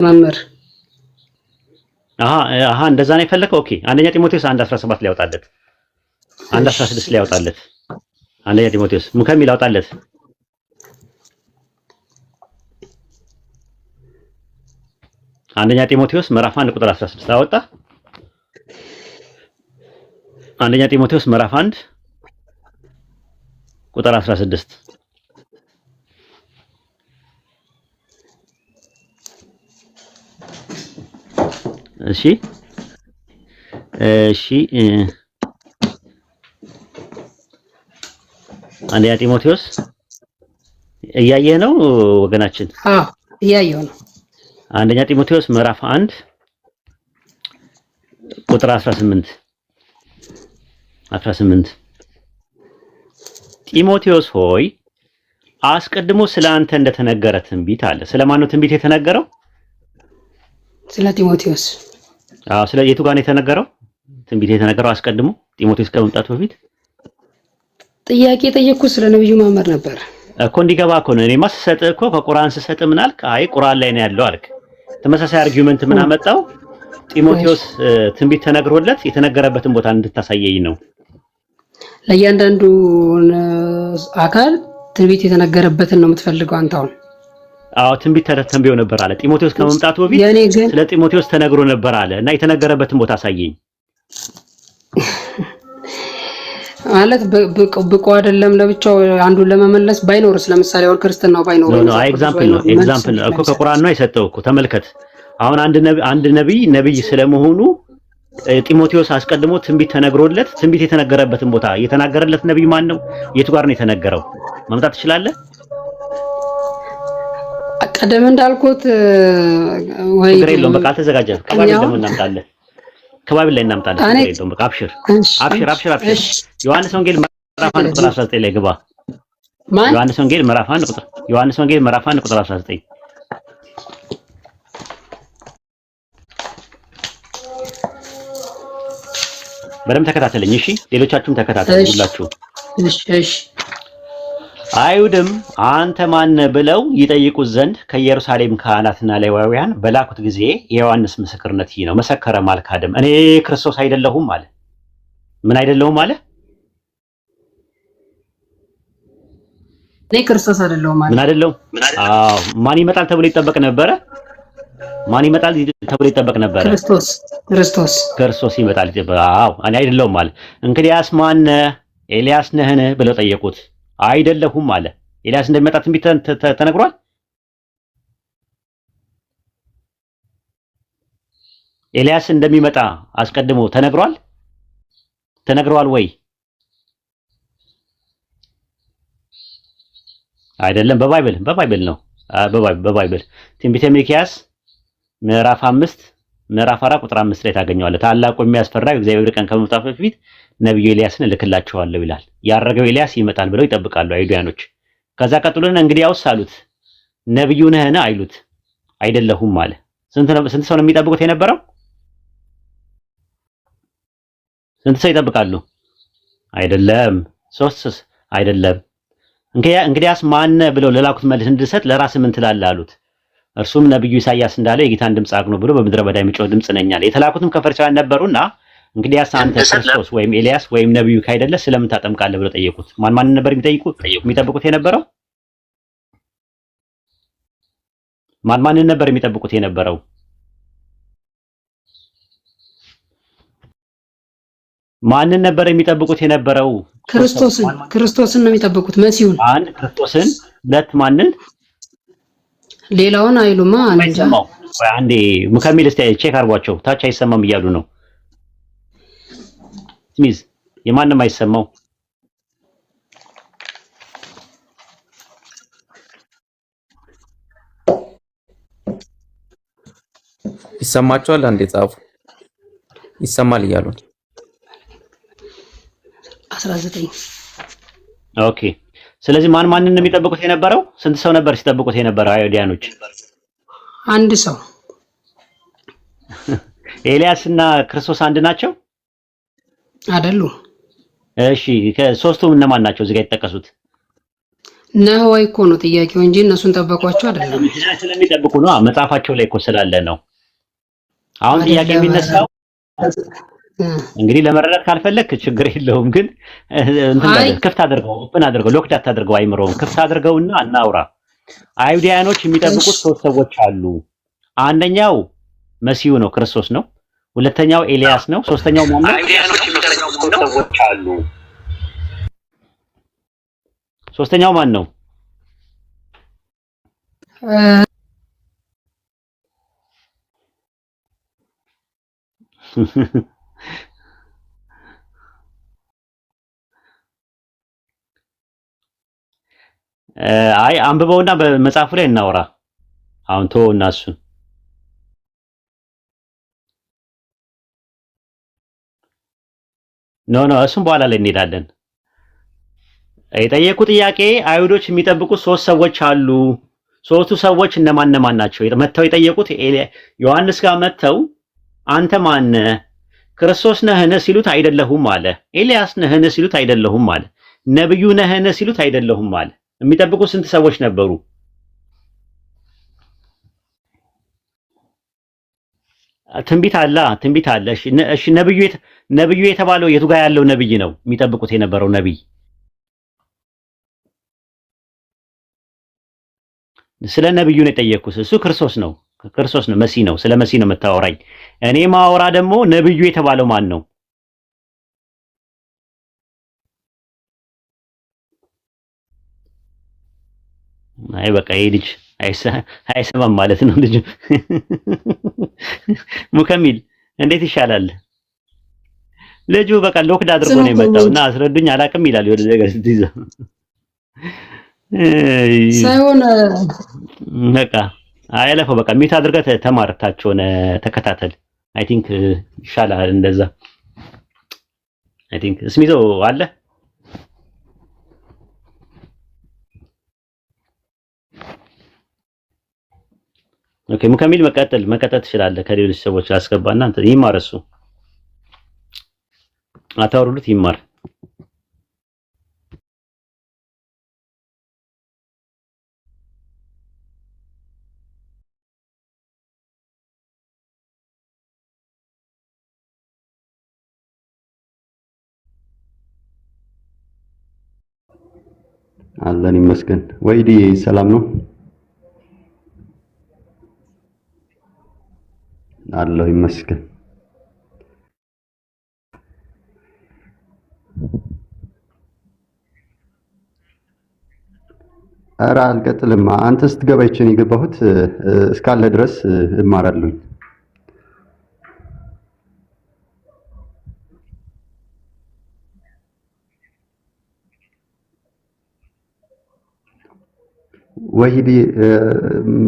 መምህር እንደዛ ነው የፈለከው። ኦኬ አንደኛ ጢሞቴዎስ 1:17 ላይ ያወጣለት 1:16 ላይ ያወጣለት አንደኛ ጢሞቴዎስ ሙከም ይላውጣለት አንደኛ ጢሞቴዎስ ምዕራፍ 1 ቁጥር 16 አወጣ። አንደኛ ጢሞቴዎስ ምዕራፍ 1 ቁጥር 16 እሺ አንደኛ ጢሞቴዎስ እያየህ ነው ወገናችን? እያየሁ ነው። አንደኛ ጢሞቴዎስ ምዕራፍ 1 ቁጥር 18 ጢሞቴዎስ ሆይ አስቀድሞ ስለ አንተ እንደተነገረ ትንቢት አለ። ስለማን ነው ትንቢት የተነገረው? ስለ ጢሞቴዎስ። ስለ የቱ ጋር ነው የተነገረው? ትንቢት የተነገረው አስቀድሞ ጢሞቴዎስ ከመምጣቱ በፊት። ጥያቄ ጠየቅኩት ስለ ነብዩ መሐመድ ነበር እኮ እንዲገባ እኮ ነው። እኔማ ስሰጥ እኮ ከቁርአን ስሰጥ ምን አልክ? አይ ቁርአን ላይ ነው ያለው አልክ። ተመሳሳይ አርጊውመንት ምን አመጣው? ጢሞቴዎስ ትንቢት ተነግሮለት የተነገረበትን ቦታ እንድታሳየኝ ነው። ለእያንዳንዱ አካል ትንቢት የተነገረበትን ነው የምትፈልገው አንተ አሁን? ትንቢት ተተንብዮ ነበር አለ ጢሞቴዎስ ከመምጣቱ በፊት ስለ ጢሞቴዎስ ተነግሮ ነበር አለ እና የተነገረበትን ቦታ አሳየኝ ማለት ብቁ አይደለም ለብቻው አንዱን ለመመለስ ባይኖርስ? ለምሳሌ አሁን ክርስትናው ባይኖር ነው ኤግዛምፕል ነው እኮ ከቁርአን ነው የሰጠው እኮ ተመልከት። አሁን አንድ ነብይ ስለመሆኑ ጢሞቴዎስ አስቀድሞ ትንቢት ተነግሮለት ትንቢት የተነገረበትን ቦታ የተናገረለት ነብይ ማን ነው? የቱ ጋር ነው የተነገረው? መምጣት ትችላለህ? ቀደም እንዳልኩት ወይ ችግር የለውም በቃ አልተዘጋጀም። ከባቢ ደግሞ እናምጣለን ከባቢ ላይ እናምጣለን። ችግር የለውም በቃ አብሽር። ዮሐንስ ወንጌል ምዕራፍ 1 ቁጥር 19 ላይ ግባ። ዮሐንስ ወንጌል ምዕራፍ 1 ቁጥር 19 በደምብ ተከታተለኝ እሺ። ሌሎቻችሁም ተከታተሉ ሁላችሁ። እሺ አይሁድም አንተ ማን ብለው ይጠይቁት ዘንድ ከኢየሩሳሌም ካህናትና ሌዋውያን በላኩት ጊዜ የዮሐንስ ምስክርነት ይህ ነው፣ መሰከረም አልካደም። እኔ ክርስቶስ አይደለሁም አለ። ምን አይደለሁም አለ? እኔ ክርስቶስ አይደለሁም አለ። ምን አይደለሁም? ማን ይመጣል ተብሎ ይጠበቅ ነበረ? ማን ይመጣል ተብሎ ይጠበቅ ነበረ? ክርስቶስ ይመጣል። እኔ አይደለሁም አለ። እንግዲያስ ማን? ኤልያስ ነህን ብለው ጠየቁት። አይደለሁም አለ። ኤልያስ እንደሚመጣ ትንቢት ተነግሯል? ኤልያስ እንደሚመጣ አስቀድሞ ተነግሯል ወይ? አይደለም። በባይብል ነው። በባይብል ትንቢተ ሚክያስ ምዕራፍ 4 ቁጥር 5 ላይ ታገኘዋለህ። ታላቁ የሚያስፈራው እግዚአብሔር ቀን ከመምጣቱ በፊት ነብዩ ኤልያስን እልክላቸዋለሁ ይላል። ያረገው ኤልያስ ይመጣል ብለው ይጠብቃሉ አይሁዳኖች። ከዛ ቀጥሎን እንግዲያውስ አሉት ነብዩ ነህን አይሉት። አይደለሁም አለ። ስንት ሰው ነው የሚጠብቁት የነበረው? ስንት ሰው ይጠብቃሉ? አይደለም 3 አይደለም። እንግዲያስ ማን ብለው ለላኩት መልስ እንድሰጥ ለራስ ምን ትላለህ አሉት። እርሱም ነብዩ ኢሳይያስ እንዳለው የጌታን ድምጽ አግኖ ብሎ በምድረ በዳ የሚጮህ ድምጽ ነኝ አለ። የተላኩትም ከፈሪሳውያን ነበሩና እንግዲያስ አንተ ክርስቶስ ወይም ኤልያስ ወይም ነብዩ ካይደለ ስለምን ታጠምቃለህ ብለው ጠየቁት። ማን ነበር የሚጠብቁት የነበረው? ማን ነበር የሚጠብቁት የነበረው? ማንን ነበር የሚጠብቁት የነበረው? ክርስቶስን ነው የሚጠብቁት። መሲሁን አንድ ክርስቶስን፣ ሁለት ማንን? ሌላውን አይሉማ። አንጃ አንዴ ሙከሚል እስቲ ቼክ አርጓቸው። ታች አይሰማም እያሉ ነው። ስሚዝ የማንም አይሰማው። ይሰማቸዋል? አንዴ ጻፉ። ይሰማል እያሉ 19 ኦኬ። ስለዚህ ማንን ነው የሚጠብቁት የነበረው? ስንት ሰው ነበር ሲጠብቁት የነበረው አይሁዳኖች? አንድ ሰው። ኤልያስ እና ክርስቶስ አንድ ናቸው አይደሉም? እሺ ከሶስቱም እነማን ናቸው እዚህ ጋር የተጠቀሱት? ነው ወይ እኮ ነው ጥያቄው እንጂ እነሱን ጠበቋቸው አይደለም። ስለሚጠብቁ ነው መጽሐፋቸው ላይ እኮ ስላለ ነው። አሁን ጥያቄ የሚነሳው እንግዲህ ለመረዳት ካልፈለክ ችግር የለውም፣ ግን ክፍት አድርገው ኦፕን አድርገው ሎክድ አታድርገው፣ አይምሮውን ክፍት አድርገውና እናውራ። አይሁዳውያኖች የሚጠብቁት ሶስት ሰዎች አሉ። አንደኛው መሲሁ ነው፣ ክርስቶስ ነው። ሁለተኛው ኤልያስ ነው። ሶስተኛው ማን ነው? አይሁዳውያኖች የሚጠብቁት ሶስት ሰዎች አሉ። ሶስተኛው ማን ነው? አይ አንብበውና በመጽሐፉ ላይ እናወራ። አሁን ተወውና እሱን ኖ እሱን በኋላ ላይ እንሄዳለን። የጠየቁ ጥያቄ አይሁዶች የሚጠብቁት ሶስት ሰዎች አሉ። ሶስቱ ሰዎች እነማን ናቸው? መተው የጠየቁት ዮሐንስ ጋር መተው አንተ ማን ክርስቶስ ነህን ሲሉት አይደለሁም አለ። ኤልያስ ነህን ሲሉት አይደለሁም አለ። ነብዩ ነህን ሲሉት አይደለሁም አለ። የሚጠብቁ ስንት ሰዎች ነበሩ? ትንቢት አለ። እሺ ነብዩ የተባለው የቱ ጋር ያለው ነብይ ነው? የሚጠብቁት የነበረው ነብይ ስለ ነብዩ ነው የጠየቅኩት። እሱ ክርስቶስ ነው መሲህ ነው። ስለ መሲህ ነው የምታወራኝ። እኔ ማወራ ደግሞ ነብዩ የተባለው ማን ነው? አይ በቃ ይሄ ልጅ አይሰማም ማለት ነው ልጅ። ሙከሚል እንዴት ይሻላል? ልጁ በቃ ሎክድ አድርጎ ነው የመጣው እና አስረዱኝ አላውቅም ይላል። ወደ ነገር ስትይዘ ሳይሆን በቃ አይለፈው በቃ ሚት አድርገህ ተማርታቸውን ተከታተል። አይ ቲንክ ይሻላል እንደዛ። አይ ቲንክ ስሚዞ አለ ኦኬ ሙከሚል መቀጠል ትችላለህ። ከሌሎች ሰዎች አስገባና አንተ ይማር፣ እሱ አታወሩሉት ይማር። አለን ይመስገን። ወይዲ ሰላም ነው? አለሁ ይመስገን። ኧረ አልቀጥልም። አንተ ስትገባ ይችን የገባሁት እስካለ ድረስ እማራለሁ። ወይዲ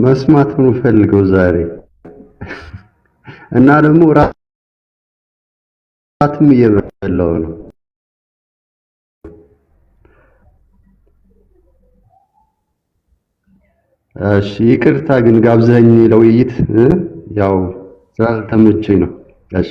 መስማት ነው ፈልገው ዛሬ እና ደግሞ ራትም እየበላሁ ነው። እሺ ይቅርታ ግን ጋብዘኝ ለውይይት ያው ስላልተመቸኝ ነው። እሺ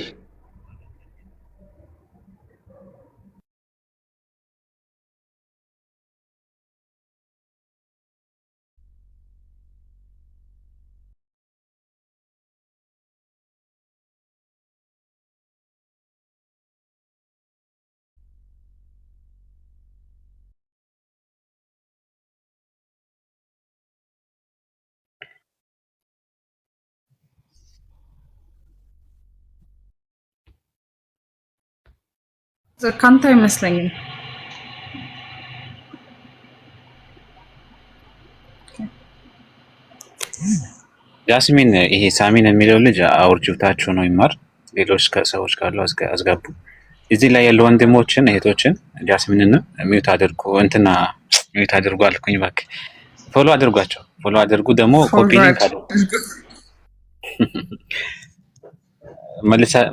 ካንተ አይመስለኝም። ጃስሚን ይሄ ሳሚን የሚለው ልጅ አውርጅታችሁ ነው ይማር። ሌሎች ሰዎች ካሉ አስገቡ። እዚህ ላይ ያሉ ወንድሞችን እህቶችን ጃስሚንን ሚውት አድርጉ። እንትና ሚውት አድርጉ አልኩኝ። እባክህ ፎሎ አድርጓቸው። ፎሎ አድርጉ ደግሞ ኮፒ ሊንክ አለ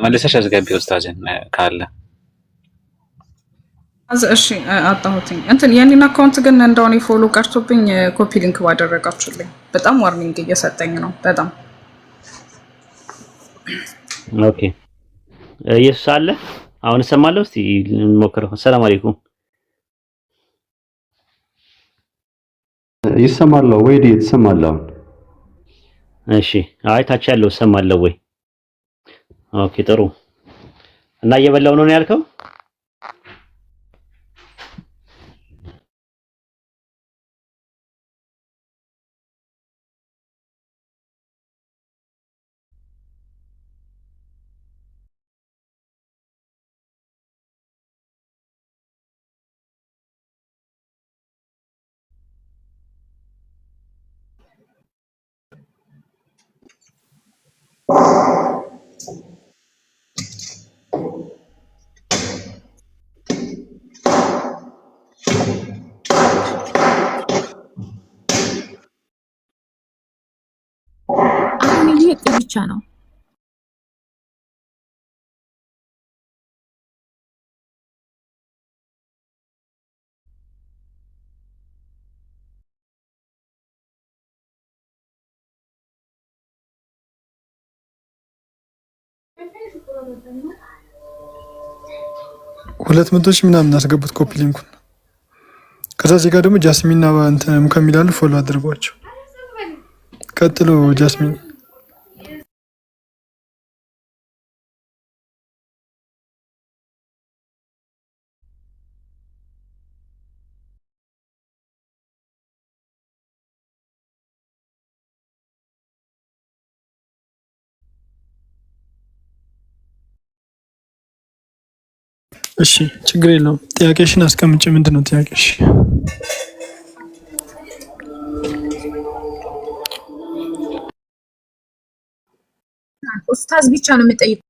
መልሰሽ አስገቢ ኡስታዝን ካለ እሺ አጣሁትኝ። እንትን የኔን አካውንት ግን እንደሆነ ፎሎ ቀርቶብኝ ኮፒ ሊንክ ባደረጋችሁልኝ በጣም ዋርኒንግ እየሰጠኝ ነው። በጣም ኦኬ። ኢየሱስ አለ አሁን እሰማለሁ። እስቲ እንሞክረው። ሰላም አለይኩም ይሰማል ወይ? ይሰማል አሁን? እሺ አይ ታች ያለው ሰማለው ወይ? ኦኬ ጥሩ። እና እየበላው ነው ያልከው? አሁን ይሄ ብቻ ነው። ሁለት መቶ ሺህ ምናምን አስገቡት ኮፒ ሊንኩን። ከዛ እዚህ ጋር ደግሞ ጃስሚንና እንትን ከሚላሉ ፎሎ አድርጓቸው። ቀጥሎ ጃስሚን እሺ ችግር የለውም። ጥያቄሽን አስቀምጪ። ምንድነው ጥያቄሽ? ኡስታዝ ብቻ ነው የምጠይቀው።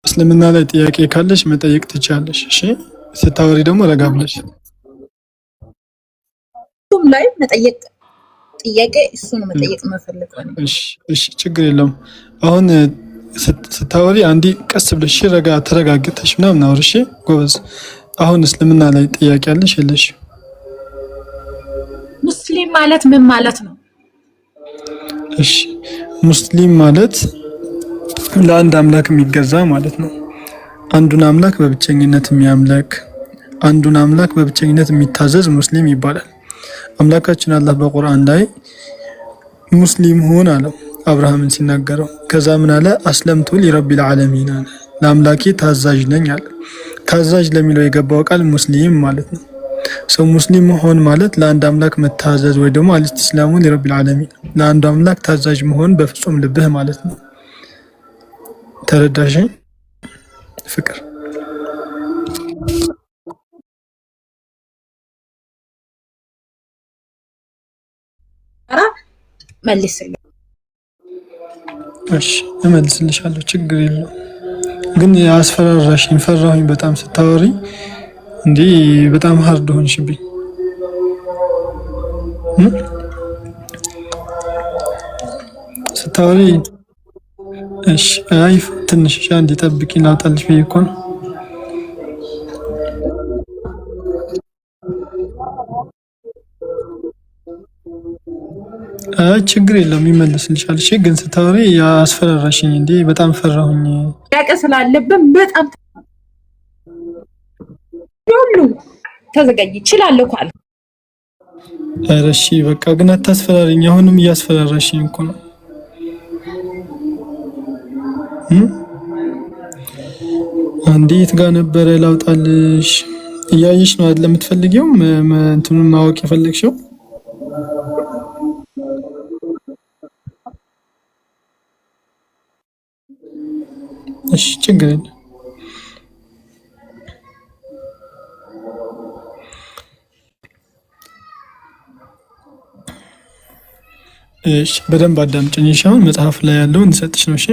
እስልምና ላይ ጥያቄ ካለሽ መጠየቅ ትችያለሽ። እሺ ስታወሪ ደግሞ ረጋ ብለሽ ሁሉም ላይ መጠየቅ ጥያቄ እሱ ነው መጠየቅ የምፈልገው። እሺ ችግር የለውም። አሁን ስታወሪ አንዲ ቀስ ብለሽ ረጋ ተረጋግተሽ ምናምን አውሪ። እሺ ጎበዝ። አሁን እስልምና ላይ ጥያቄ አለሽ የለሽ? ሙስሊም ማለት ምን ማለት ነው? እሺ ሙስሊም ማለት ለአንድ አምላክ የሚገዛ ማለት ነው። አንዱን አምላክ በብቸኝነት የሚያምልክ፣ አንዱን አምላክ በብቸኝነት የሚታዘዝ ሙስሊም ይባላል። አምላካችን አላህ በቁርአን ላይ ሙስሊም ሁን አለው አብርሃምን ሲናገረው። ከዛ ምን አለ? አስለምቱ ሊረቢል ዓለሚን አለ። ለአምላኬ ታዛዥ ነኝ አለ። ታዛዥ ለሚለው የገባው ቃል ሙስሊም ማለት ነው። ሰው ሙስሊም መሆን ማለት ለአንድ አምላክ መታዘዝ ወይ ደግሞ አልስቲስላሙ ሊረቢል ዓለሚን፣ ለአንድ አምላክ ታዛዥ መሆን በፍጹም ልብህ ማለት ነው። ተረዳሽኝ? ፍቅር መልስልኝ። እሺ እመልስልሻለሁ፣ ችግር የለውም። ግን አስፈራራሽኝ፣ ፈራሁኝ በጣም ስታወሪ። እንዴ በጣም ሀርድ ሆንሽብኝ። ስታወሪ እሺ አይ ትንሽ አንዴ ጠብቂ፣ ላውጣልሽ ብዬ እኮ ነው። ችግር የለውም ይመልስልሻል። እሺ ግን ስታወሪ ያስፈራራሽኝ እንዴ በጣም ፈራሁኝ። ያቀ ስላለብን በጣም ሁሉ ተዘጋጅ ይችላል እኮ አለ። ኧረ እሺ በቃ ግን አታስፈራሪኝ። አሁንም እያስፈራራሽኝ እኮ ነው። እንዴት ጋር ነበረ ላውጣልሽ? እያየሽ ነው አይደል የምትፈልጊው? እንትኑን ማወቅ የፈለግሽው? እሺ ችግር የለም። እሺ በደንብ አዳምጪኝ። እሺ አሁን መጽሐፍ ላይ ያለውን እንሰጥሽ ነው። እሺ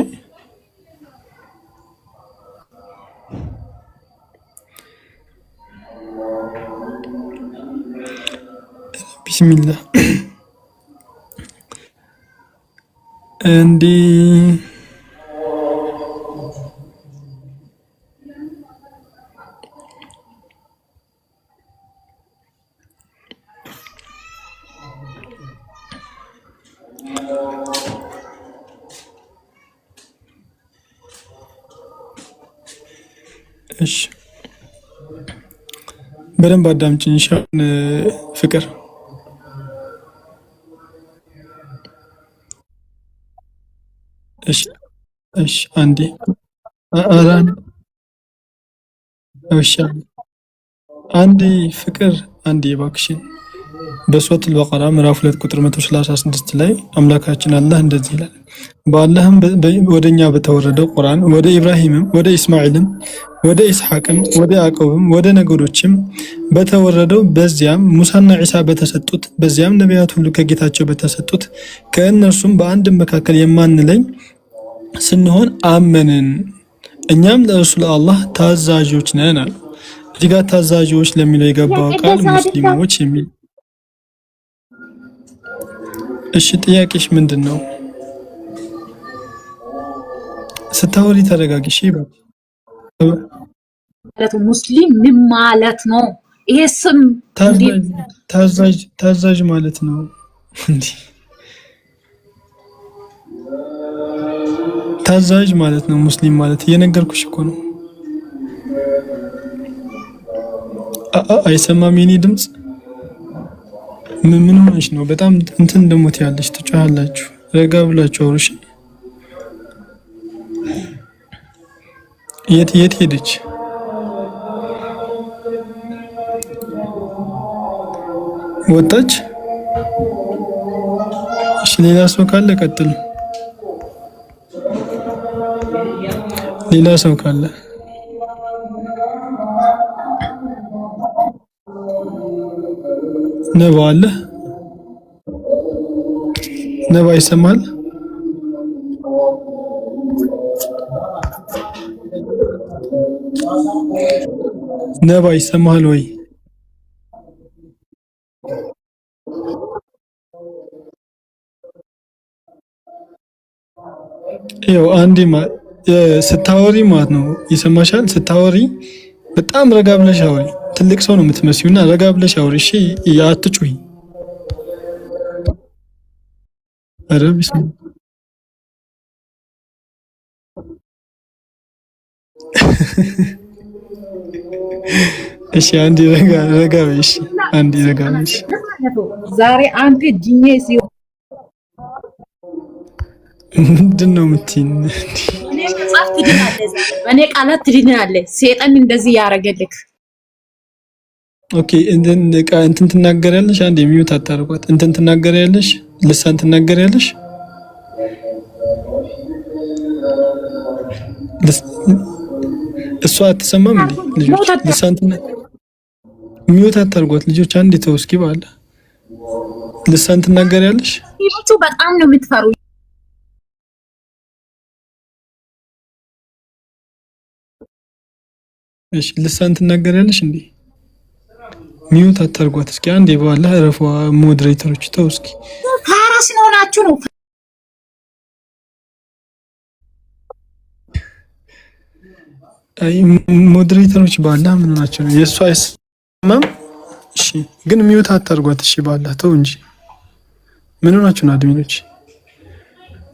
ቢስሚላህ እንዲህ እሺ በደንብ አዳምጪኝ ሻን ፍቅር እሺ አንዴ አራን እሺ አንዴ ፍቅር አንዴ እባክሽን በሱረቱል በቀራ ምዕራፍ 2 ቁጥር 136 ላይ አምላካችን አላህ እንደዚህ ይላል በአላህም ወደኛ በተወረደው ቁርአን ወደ ኢብራሂምም ወደ ኢስማኤልም ወደ ኢስሐቅም ወደ ያዕቆብም ወደ ነገዶችም በተወረደው በዚያም ሙሳና ኢሳ በተሰጡት በዚያም ነቢያት ሁሉ ከጌታቸው በተሰጡት ከእነርሱም በአንድ መካከል የማንለይ ስንሆን አመንን እኛም ለእርሱ ለአላህ ታዛዦች ነን አሉ። እዚህ ጋር ታዛዦች ለሚለው የገባው ቃል ሙስሊሞች የሚል እሺ ጥያቄሽ ምንድነው? ስታወሪ ተረጋግሽ ማለት ሙስሊም ምን ማለት ነው? ይሄ ስም ታዛዥ ማለት ነው እንዴ? ታዛዥ ማለት ነው ሙስሊም ማለት እየነገርኩሽ እኮ ነው። አይሰማም የኔ ድምጽ? ምን ሆነሽ ነው? በጣም እንትን ደሞት ያለሽ ትጫሃላችሁ። ረጋ ብላችሁ አውሩሽ። የት ሄደች? ወጣች? እሺ ሌላ ሰው ካለ ቀጥል። ሌላ ሰው ካለ ነባ አለ? ነባ ይሰማል? ነባ ይሰማል ወይ? ያው አንዴ ስታወሪ ማለት ነው ይሰማሻል? ስታወሪ በጣም ረጋ ብለሽ አውሪ። ትልቅ ሰው ነው የምትመስዩና ረጋ ብለሽ አውሪ። እሺ አትጩሂ። ኧረ ቢስም እሺ አንዴ ረጋ በይ። እሺ አንዴ ረጋ በይ። ዛሬ አንተ ጂኔ ሲሆን ምንድነው የምትይኝ? እኔ መጽሐፍ ትድናለህ፣ በእኔ ቃላት ትድናለህ። ሰይጣን እንደዚህ ያረገልክ። ኦኬ እንትን ትናገሪያለሽ። አንዴ ሚውት አታርጓት። እንትን ትናገሪያለሽ፣ ልሳን ትናገሪያለሽ። እሷ አትሰማም እንዴ? ልጆች ልሳን ሚውት አታርጓት ልጆች። አንዴ ተው እስኪ ባለ ልሳን ትናገሪያለሽ። ልጆቹ በጣም ነው የምትፈሩ። እሺ ልሳን ትናገሪያለሽ እንዴ? ሚውት አታርጓት እስኪ አንዴ ባለ ረፏ። ሞዴሬተሮች ተው እስኪ። ፋራስ ነው ናችሁ ነው አይ ሞዴሬተሮች ባላ ምን ናቸው? የሷ አይሰማም። እሺ ግን ሚውት አታርጓት እሺ። ባላ ተው እንጂ ምን ሆናችሁ ነው አድሚኖች?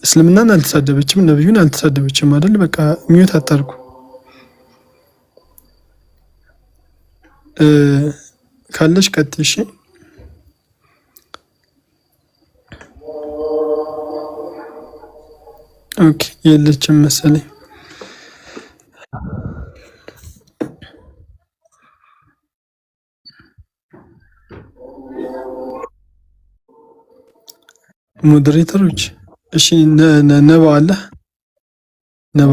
እስልምናን አልተሳደበችም፣ ነብዩን አልተሳደበችም አይደል? በቃ ሚውት አታርጉ። ካለሽ ቀጥይ። እሺ ኦኬ የለችም መሰለኝ። ሞዴሬተሮች እሺ ነባ አለ? ነባ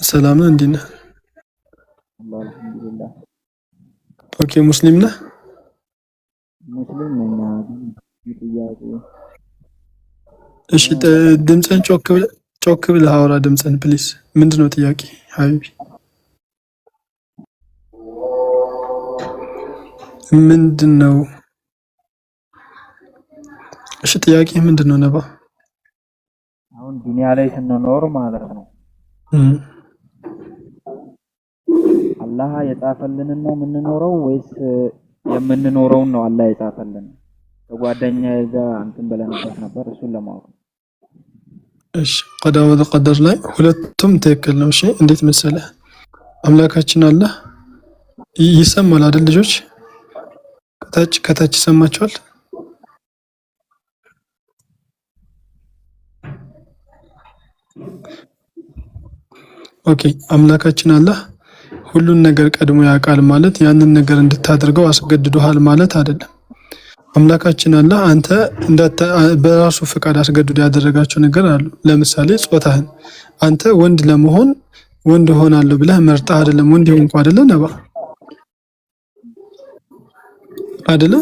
ሰላም ነው? እንዴት ነህ? ኦኬ ሙስሊም ነህ? እሺ ድምፅህን ጮክ ብለህ አውራ። ድምፅህን ፕሊስ። ምንድነው ጥያቄ ሀቢቢ? ምንድነው? እሺ ጥያቄ ምንድነው ነባ? አሁን ዱንያ ላይ ስንኖር ማለት ነው አላህ የጻፈልንን ነው የምንኖረው ወይስ የምንኖረውን ነው አላህ የጻፈልን? ከጓደኛዬ ጋር እንትን ብለንበት ነበር፣ እሱን ለማወቅ። እሺ ቀዳ ወደ ቀደር ላይ ሁለቱም ትክክል ነው። እሺ እንዴት መሰለህ አምላካችን አላህ ይሰማል አይደል ልጆች? ከታች ይሰማቸዋል? ኦኬ አምላካችን አላህ ሁሉን ነገር ቀድሞ ያውቃል ማለት ያንን ነገር እንድታደርገው አስገድዶሃል ማለት አይደለም። አምላካችን አላህ አንተ በራሱ ፍቃድ አስገድዶ ያደረጋቸው ነገር አሉ። ለምሳሌ ጾታህን አንተ ወንድ ለመሆን ወንድ ሆናለሁ ብለህ መርጠህ አይደለም ወንድ ሆንኩ አይደለ ነባ አይደለ?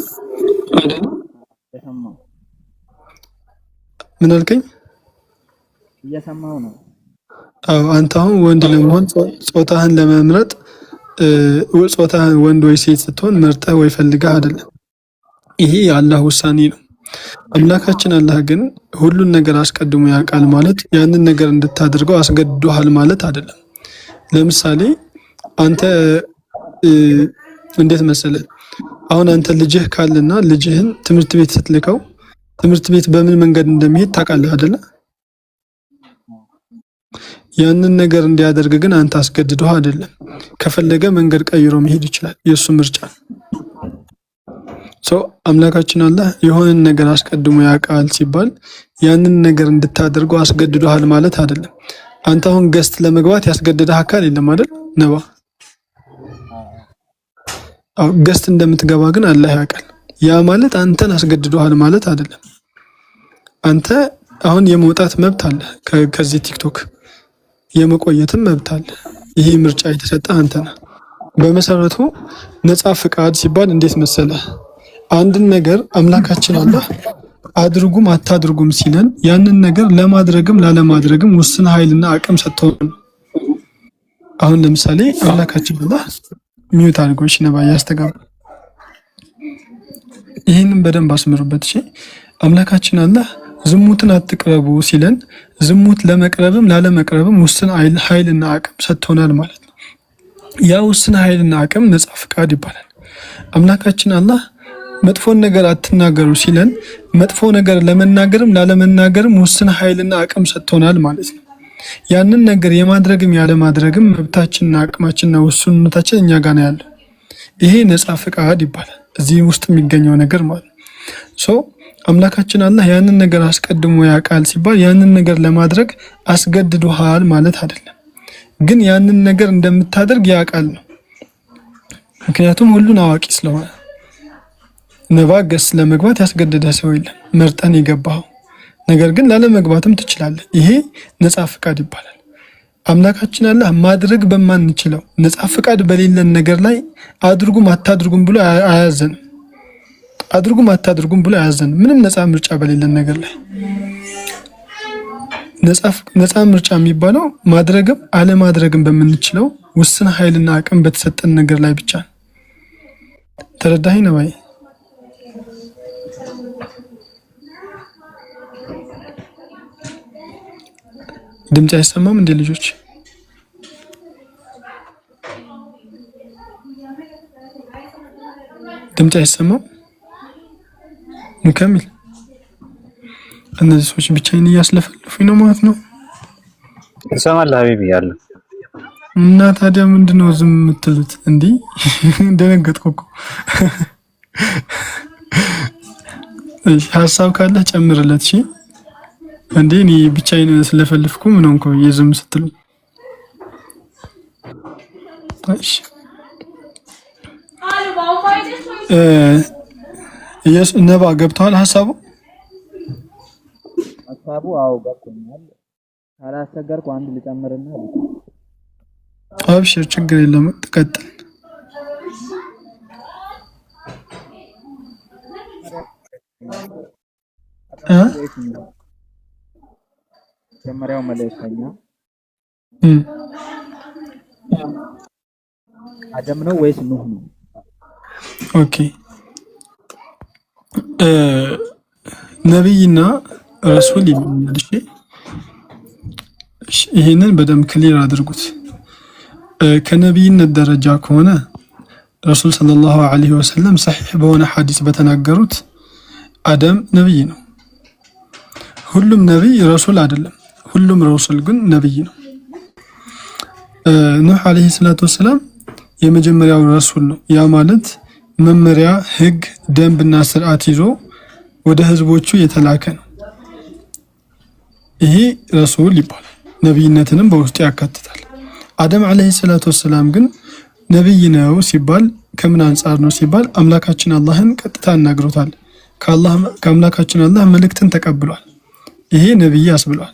ምን አልከኝ? እየሰማው ነው። አዎ አንተ አሁን ወንድ ለመሆን ጾታህን ለመምረጥ ጾታህን ወንድ ወይ ሴት ስትሆን መርጠህ ወይ ፈልገህ አይደለም። ይሄ የአላህ ውሳኔ ነው። አምላካችን አላህ ግን ሁሉን ነገር አስቀድሞ ያውቃል ማለት ያንን ነገር እንድታደርገው አስገድዶሃል ማለት አይደለም። ለምሳሌ አንተ እንዴት መሰለህ አሁን አንተ ልጅህ ካለና ልጅህን ትምህርት ቤት ስትልከው ትምህርት ቤት በምን መንገድ እንደሚሄድ ታውቃለህ አይደለ? ያንን ነገር እንዲያደርግ ግን አንተ አስገድደው አይደለም። ከፈለገ መንገድ ቀይሮ መሄድ ይችላል፣ የሱ ምርጫ። አምላካችን አላህ የሆነን ነገር አስቀድሞ ያውቃል ሲባል ያንን ነገር እንድታደርገው አስገድዶሃል ማለት አይደለም። አንተ አሁን ገስት ለመግባት ያስገደደህ አካል የለም አይደል ነባ? ገስት እንደምትገባ ግን አላህ ያውቃል። ያ ማለት አንተን አስገድዶሃል ማለት አይደለም። አንተ አሁን የመውጣት መብት አለ፣ ከዚህ ቲክቶክ የመቆየትም መብት አለ። ይሄ ምርጫ የተሰጠ አንተ ነህ። በመሰረቱ ነፃ ፍቃድ ሲባል እንዴት መሰለህ አንድን ነገር አምላካችን አላህ አድርጉም አታድርጉም ሲለን ያንን ነገር ለማድረግም ላለማድረግም ውስን ኃይልና አቅም ሰጥቶን። አሁን ለምሳሌ አምላካችን አላህ ሚውት አድርጎሽ ነባ ያስተጋባ። ይህንን በደንብ አስምሩበት እሺ። አምላካችን አላህ ዝሙትን አትቅረቡ ሲለን ዝሙት ለመቅረብም ላለመቅረብም ውስን ኃይልና አቅም ሰጥቶናል ማለት ነው። ያ ውስን ኃይልና አቅም ነፃ ፍቃድ ይባላል። አምላካችን አላህ መጥፎን ነገር አትናገሩ ሲለን መጥፎ ነገር ለመናገርም ላለመናገርም ውስን ኃይልና አቅም ሰጥቶናል ማለት ነው። ያንን ነገር የማድረግም ያለማድረግም መብታችንና አቅማችንና ውሱንነታችን እኛ ጋር ነው ያለው። ይሄ ነፃ ፍቃድ ይባላል፣ እዚህ ውስጥ የሚገኘው ነገር ማለት ነው። አምላካችን አላህ ያንን ነገር አስቀድሞ ያውቃል ሲባል ያንን ነገር ለማድረግ አስገድዶሃል ማለት አይደለም። ግን ያንን ነገር እንደምታደርግ ያውቃል ነው። ምክንያቱም ሁሉን አዋቂ ስለሆነ ነባ ገስ ለመግባት ያስገደደ ሰው የለም፣ መርጠን የገባው ነገር ግን ላለመግባትም ትችላለህ። ይሄ ነፃ ፍቃድ ይባላል። አምላካችን አላህ ማድረግ በማንችለው ነፃ ፍቃድ በሌለን ነገር ላይ አድርጉም አታድርጉም ብሎ አያዘንም። አድርጉም አታድርጉም ብሎ አያዘንም። ምንም ነፃ ምርጫ በሌለን ነገር ላይ ነፃ ምርጫ የሚባለው ማድረግም አለማድረግም በምንችለው ውስን ኃይልና አቅም በተሰጠን ነገር ላይ ብቻ ነው። ተረዳኸኝ ነው ባይ? ድምጽ አይሰማም እንዴ ልጆች? ድምጽ አይሰማም? ሙከሚል እነዚህ ሰዎች ብቻዬን እያስለፈልፉኝ ነው ማለት ነው። ትሰማለህ ሀቢቢ ያለ እና ታዲያ ምንድነው ዝም የምትሉት? እንዲህ እንደነገጥኩ እኮ። እሺ ሀሳብ ካለ ጨምርለት። እሺ እንዴ እኔ ብቻዬን ስለፈልፍኩ ምን ሆንኩ የዝም ስትሉ? እሺ ነባ ገብተዋል ሀሳቡ? አዎ ገብቶኛል። ካላስቸገርኩ አንድ ልጨምርና አብሽር፣ ችግር የለም ትቀጥል። መጀመሪያው መልእክተኛ አደም ነው ወይስ ኑህ ነው? ኦኬ ነብይና ረሱል ይባላል። እሺ ይሄንን በደንብ ክሊር አድርጉት። ከነብይነት ደረጃ ከሆነ ረሱል ሰለላሁ ዐለይሂ ወሰለም ሰሒህ በሆነ ሐዲስ በተናገሩት አደም ነብይ ነው። ሁሉም ነብይ ረሱል አይደለም። ሁሉም ረሱል ግን ነብይ ነው። ኑህ አለይሂ ሰላቱ ወሰላም የመጀመሪያው ረሱል ነው። ያ ማለት መመሪያ፣ ህግ፣ ደንብና ስርዓት ይዞ ወደ ህዝቦቹ የተላከ ነው። ይሄ ረሱል ይባላል። ነብይነትንም በውስጡ ያካትታል። አደም አለይሂ ሰላቱ ወሰላም ግን ነብይ ነው ሲባል ከምን አንፃር ነው ሲባል አምላካችን አላህን ቀጥታ አናግሮታል። ከአምላካችን አላህ መልእክትን ተቀብሏል። ይሄ ነብይ ያስብሏል።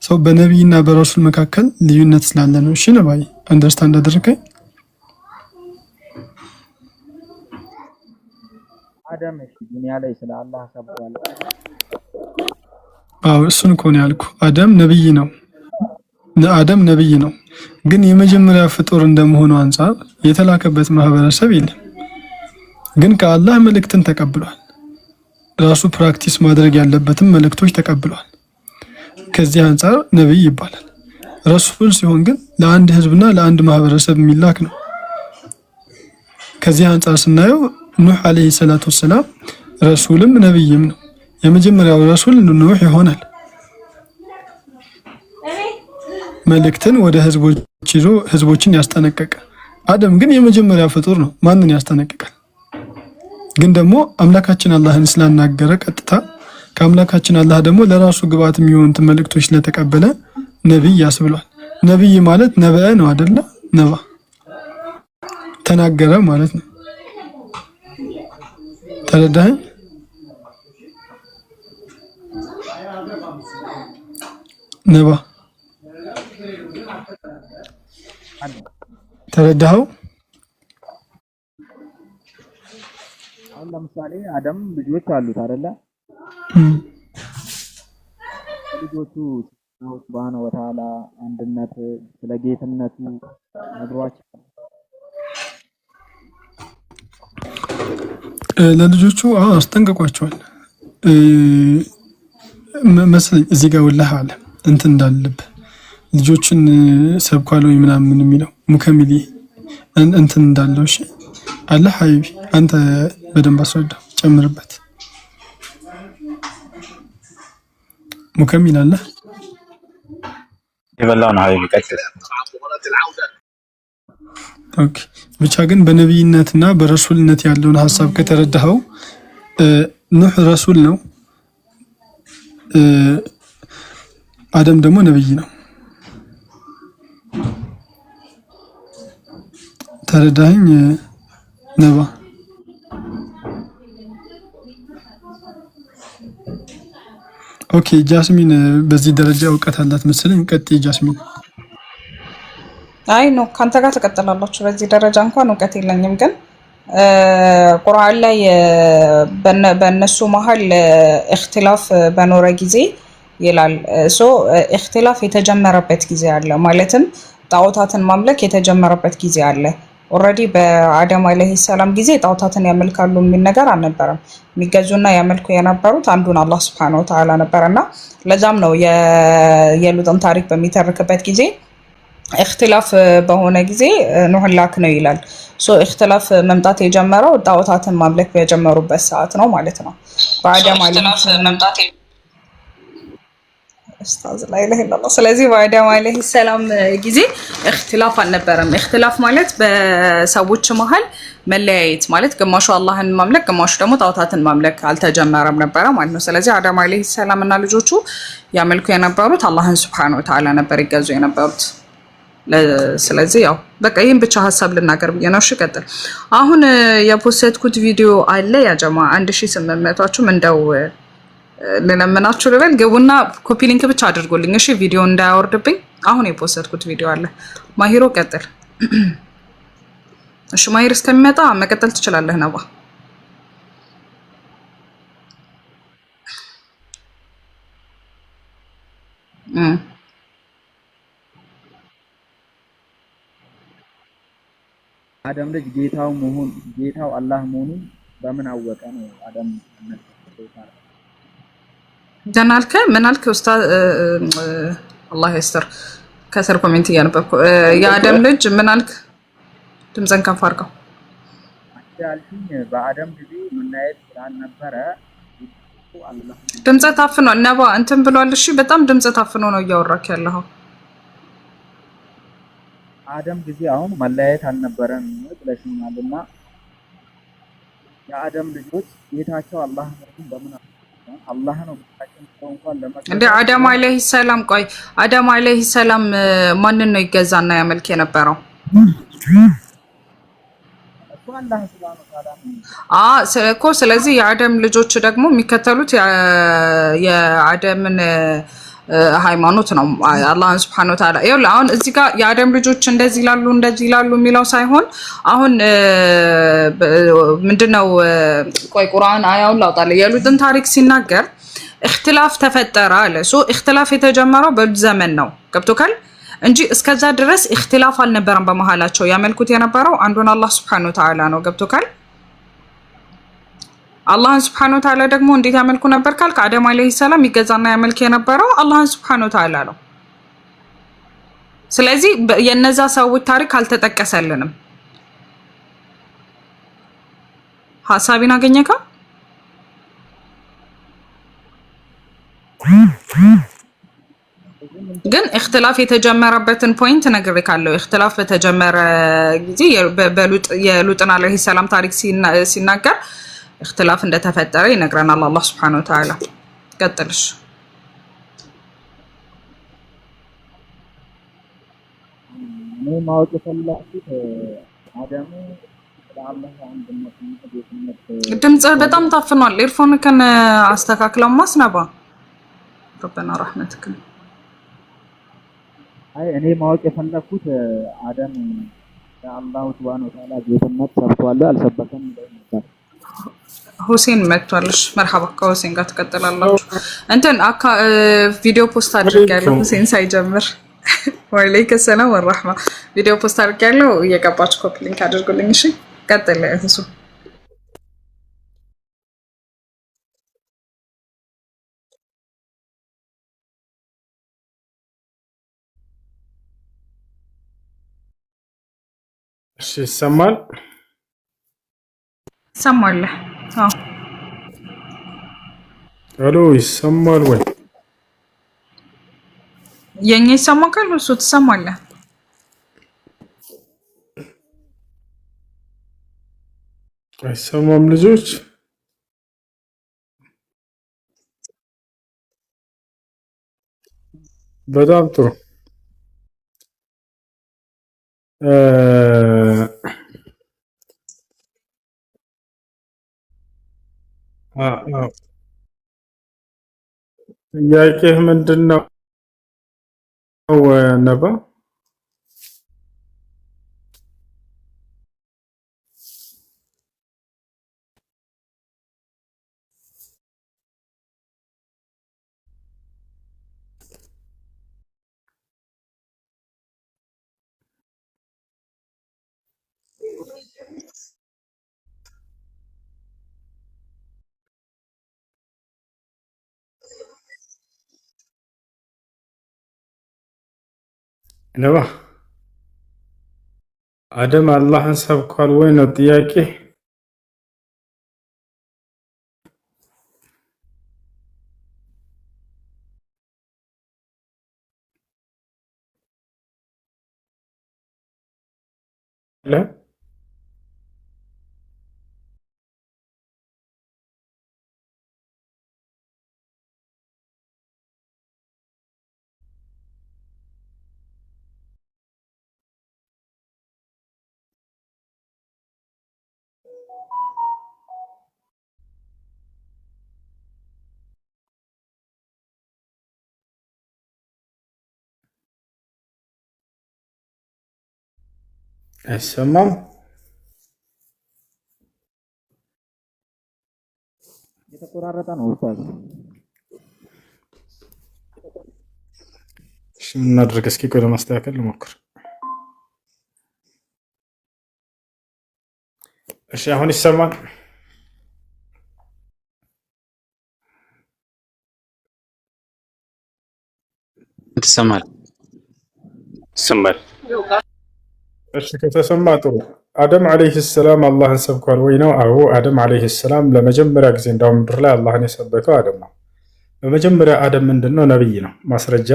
ሰው በነብይና በረሱል መካከል ልዩነት ስላለ ነው። እሺ ነባይ አንደርስታንድ አደረከኝ? አደም እሺ ዱንያ ላይ ስለ አላህ ሰብኳል። አዎ እሱን እኮ ነው ያልኩ። አደም ነብይ ነው። አደም ነብይ ነው፣ ግን የመጀመሪያ ፍጡር እንደመሆኑ አንፃር የተላከበት ማህበረሰብ የለም። ግን ከአላህ መልእክትን ተቀብሏል። ራሱ ፕራክቲስ ማድረግ ያለበትም መልእክቶች ተቀብሏል። ከዚህ አንፃር ነብይ ይባላል። ረሱል ሲሆን ግን ለአንድ ህዝብና ለአንድ ማህበረሰብ የሚላክ ነው። ከዚህ አንፃር ስናየው ኑህ አለይሂ ሰላቱ ወሰላም ረሱልም ነብይም ነው። የመጀመሪያው ረሱል ኑህ ይሆናል። መልእክትን ወደ ህዝቦች ይዞ ህዝቦችን ያስጠነቀቀ። አደም ግን የመጀመሪያ ፍጡር ነው። ማንን ያስጠነቅቃል? ግን ደግሞ አምላካችን አላህን ስላናገረ ቀጥታ ከአምላካችን አላህ ደግሞ ለራሱ ግብአት የሚሆኑት መልእክቶች ስለተቀበለ ነብይ ያስብሏል። ነብይ ማለት ነበአ ነው አይደለ? ነባ ተናገረ ማለት ነው። ተረዳኸኝ? ነባ ተረዳኸው? አሁን ለምሳሌ አደም ልጆች አሉት አይደለ? ልጆቹ ሱብሃነሁ ወተዓላ አንድነት ስለ ጌትነቱ ነግሯቸው ለልጆቹ አስጠንቅቋቸዋል መስለኝ። እዚህ ጋር ወላሂ አለ እንትን እንዳለብህ ልጆችን ሰብኳል ወይ ምናምን የሚለው ሙከሚሊ እንትን እንዳለው። እሺ አለ ሀይቢ አንተ በደንብ አስረዳው፣ ጨምርበት። ሙከሚል አለ የበላው ነው ሀይቢ ቀጥል። ኦኬ ብቻ ግን በነብይነትና በረሱልነት ያለውን ሐሳብ ከተረዳኸው ኑህ ረሱል ነው፣ አደም ደግሞ ነብይ ነው። ተረዳኸኝ ነባ? ኦኬ ጃስሚን በዚህ ደረጃ እውቀት አላት መሰለኝ። ቀጥይ ጃስሚን። አይ ኖ ካንተ ጋር ተቀጥላላችሁ። በዚህ ደረጃ እንኳን እውቀት የለኝም፣ ግን ቁርአን ላይ በእነሱ መሀል እክትላፍ በኖረ ጊዜ ይላል። ሶ እክትላፍ የተጀመረበት ጊዜ አለ፣ ማለትም ጣዖታትን ማምለክ የተጀመረበት ጊዜ አለ። ኦልሬዲ በአደም አለይሂ ሰላም ጊዜ ጣዖታትን ያመልካሉ የሚል ነገር አልነበረም። የሚገዙና ያመልኩ የነበሩት አንዱን አላህ ሱብሓነሁ ወተዓላ ነበርና ለዛም ነው የሉጥን ታሪክ በሚተርክበት ጊዜ እክትላፍ በሆነ ጊዜ ኑህን ላክ ነው ይላል። ሶ እክትላፍ መምጣት የጀመረው ጣዖታትን ማምለክ በጀመሩበት ሰዓት ነው ማለት ነው። በአደም ኡስታዝ ላይ ለህላላ። ስለዚህ በአደም አለይሂ ሰላም ጊዜ እክትላፍ አልነበረም። እክትላፍ ማለት በሰዎች መሃል መለያየት ማለት፣ ግማሹ አላህን ማምለክ ግማሹ ደግሞ ጣዖታትን ማምለክ አልተጀመረም ነበረ ማለት ነው። ስለዚህ አደም አለይሂ ሰላም እና ልጆቹ ያመልኩ የነበሩት አላህን ሱብሓነሁ ወተዓላ ነበር ይገዙ የነበሩት። ስለዚህ ያው በቃ ይሄን ብቻ ሀሳብ ልናገር ብዬ ነው። እሺ ቀጥል። አሁን የፖስትኩት ቪዲዮ አለ ያ ጀማ 1800ዎቹም እንደው ለለምናችሁ ልበል ግቡና ኮፒ ሊንክ ብቻ አድርጎልኝ እሺ፣ ቪዲዮ እንዳያወርድብኝ። አሁን የፖስትኩት ቪዲዮ አለ። ማሂሮ ቀጥል። እሺ ማሂር እስከሚመጣ መቀጠል ትችላለህ ነባ። አደም ልጅ ጌታው አላህ መሆኑን በምን አወቀ ነው? አደም ደህና አልከ? ምን አልክ ኡስታዝ? አላህ ይስጥር። ከስር ኮሜንት እያነበብኩ የአደም ልጅ ምን አልክ? ድምፅን ከፍ አድርገው። ያልኩኝ በአደም ጊዜ ምናየት ስላልነበረ ድምፅ ታፍኖ ነባ እንትን ብሏል። እሺ በጣም ድምፅ ታፍኖ ነው እያወራክ ያለኸው። በአደም ጊዜ አሁን መለያየት አልነበረም ብለሽኛልና የአደም ልጆች ጌታቸው አላህ ነው በምን አላህ ነው ብቻችን ሰው እንኳን ለመቀበል እንደ አደም አለይሂ ሰላም ቆይ አደም አለይሂ ሰላም ማንን ነው ይገዛና ያመልክ የነበረው? እሱ አላህ ሱብሃነሁ ወተዓላ እኮ ስለዚህ የአደም ልጆች ደግሞ የሚከተሉት የአደምን ሃይማኖት ነው አላህ Subhanahu Wa Ta'ala ይኸውልህ አሁን እዚህ ጋር የአደም ልጆች እንደዚህ ይላሉ የሚለው ሳይሆን አሁን ምንድነው ቆይ ቁርአን አያውን ላውጣለ የሉጥን ታሪክ ሲናገር اختلاف ተፈጠረ አለ اختلاف የተጀመረው በዘመን ነው ገብቶካል እንጂ እስከዛ ድረስ اختلاف አልነበረም በመሃላቸው ያመልኩት የነበረው አንዱን አላህ Subhanahu Wa Ta'ala ነው ገብቶካል አላህ Subhanahu Wa Ta'ala ደግሞ እንዴት ያመልኩ ነበር ካልክ አደም አለይሂ ሰላም ይገዛና ያመልክ የነበረው አላህ Subhanahu Wa Ta'ala ነው ስለዚህ የነዛ ሰዎች ታሪክ አልተጠቀሰልንም ሐሳቢን አገኘካ ግን اختلاف የተጀመረበትን ፖይንት ነግሬካለሁ اختلاف በተጀመረ ጊዜ የሉጥን አለይሂ ሰላም ታሪክ ሲናገር اختلاف እንደተፈጠረ ይነግረናል አላህ Subhanahu Wa Ta'ala ቀጥልሽ ነው ማወቅ የፈለኩት አደም ለአላህ አንድነት ነው ድምጽ በጣም ታፍኗል ኤርፎን ከነ አስተካክለው ማስነባ ربنا رحمتك አይ እኔ ማወቅ የፈለኩት አደም ለአላህ Subhanahu Wa Ta'ala ጌትነት ሰብቷል አልሰበከም ነበር ሁሴን መጥቷልሽ መርሐባ ከሁሴን ጋር ተቀጥላላችሁ እንትን ቪዲዮ ፖስት አድርጌያለሁ ሁሴን ሳይጀምር ወአለይከ ሰላም ወራህማ ቪዲዮ ፖስት አድርጌያለሁ እየገባችሁ ኮፒ ሊንክ አድርጉልኝ እሺ ቀጥል እሱ እሺ ይሰማል አዎ አሎ ይሰማል ወይ የኛ ይሰማካል እሱ ትሰማለህ አይሰማም ልጆች በጣም ጥሩ ጥያቄህ ምንድነው ነባ ነባ አደም አላህን ሰብኳል ወይ ነው ጥያቄ ለ አይሰማም የተቆራረጠ ነው ኡስታዝ እሺ እናድርግ እስኪ ቆይ ለማስተካከል ልሞክር እሺ አሁን ይሰማል ትሰማል እሺ ከተሰማ ጥሩ አደም አለይሂ ሰላም አላህን ሰብኳል ወይ ነው አዎ አደም አለይሂ ሰላም ለመጀመሪያ ጊዜ እንዳው ምድር ላይ አላህን የሰበከው አደም ነው በመጀመሪያ አደም ምንድነው ነብይ ነው ማስረጃ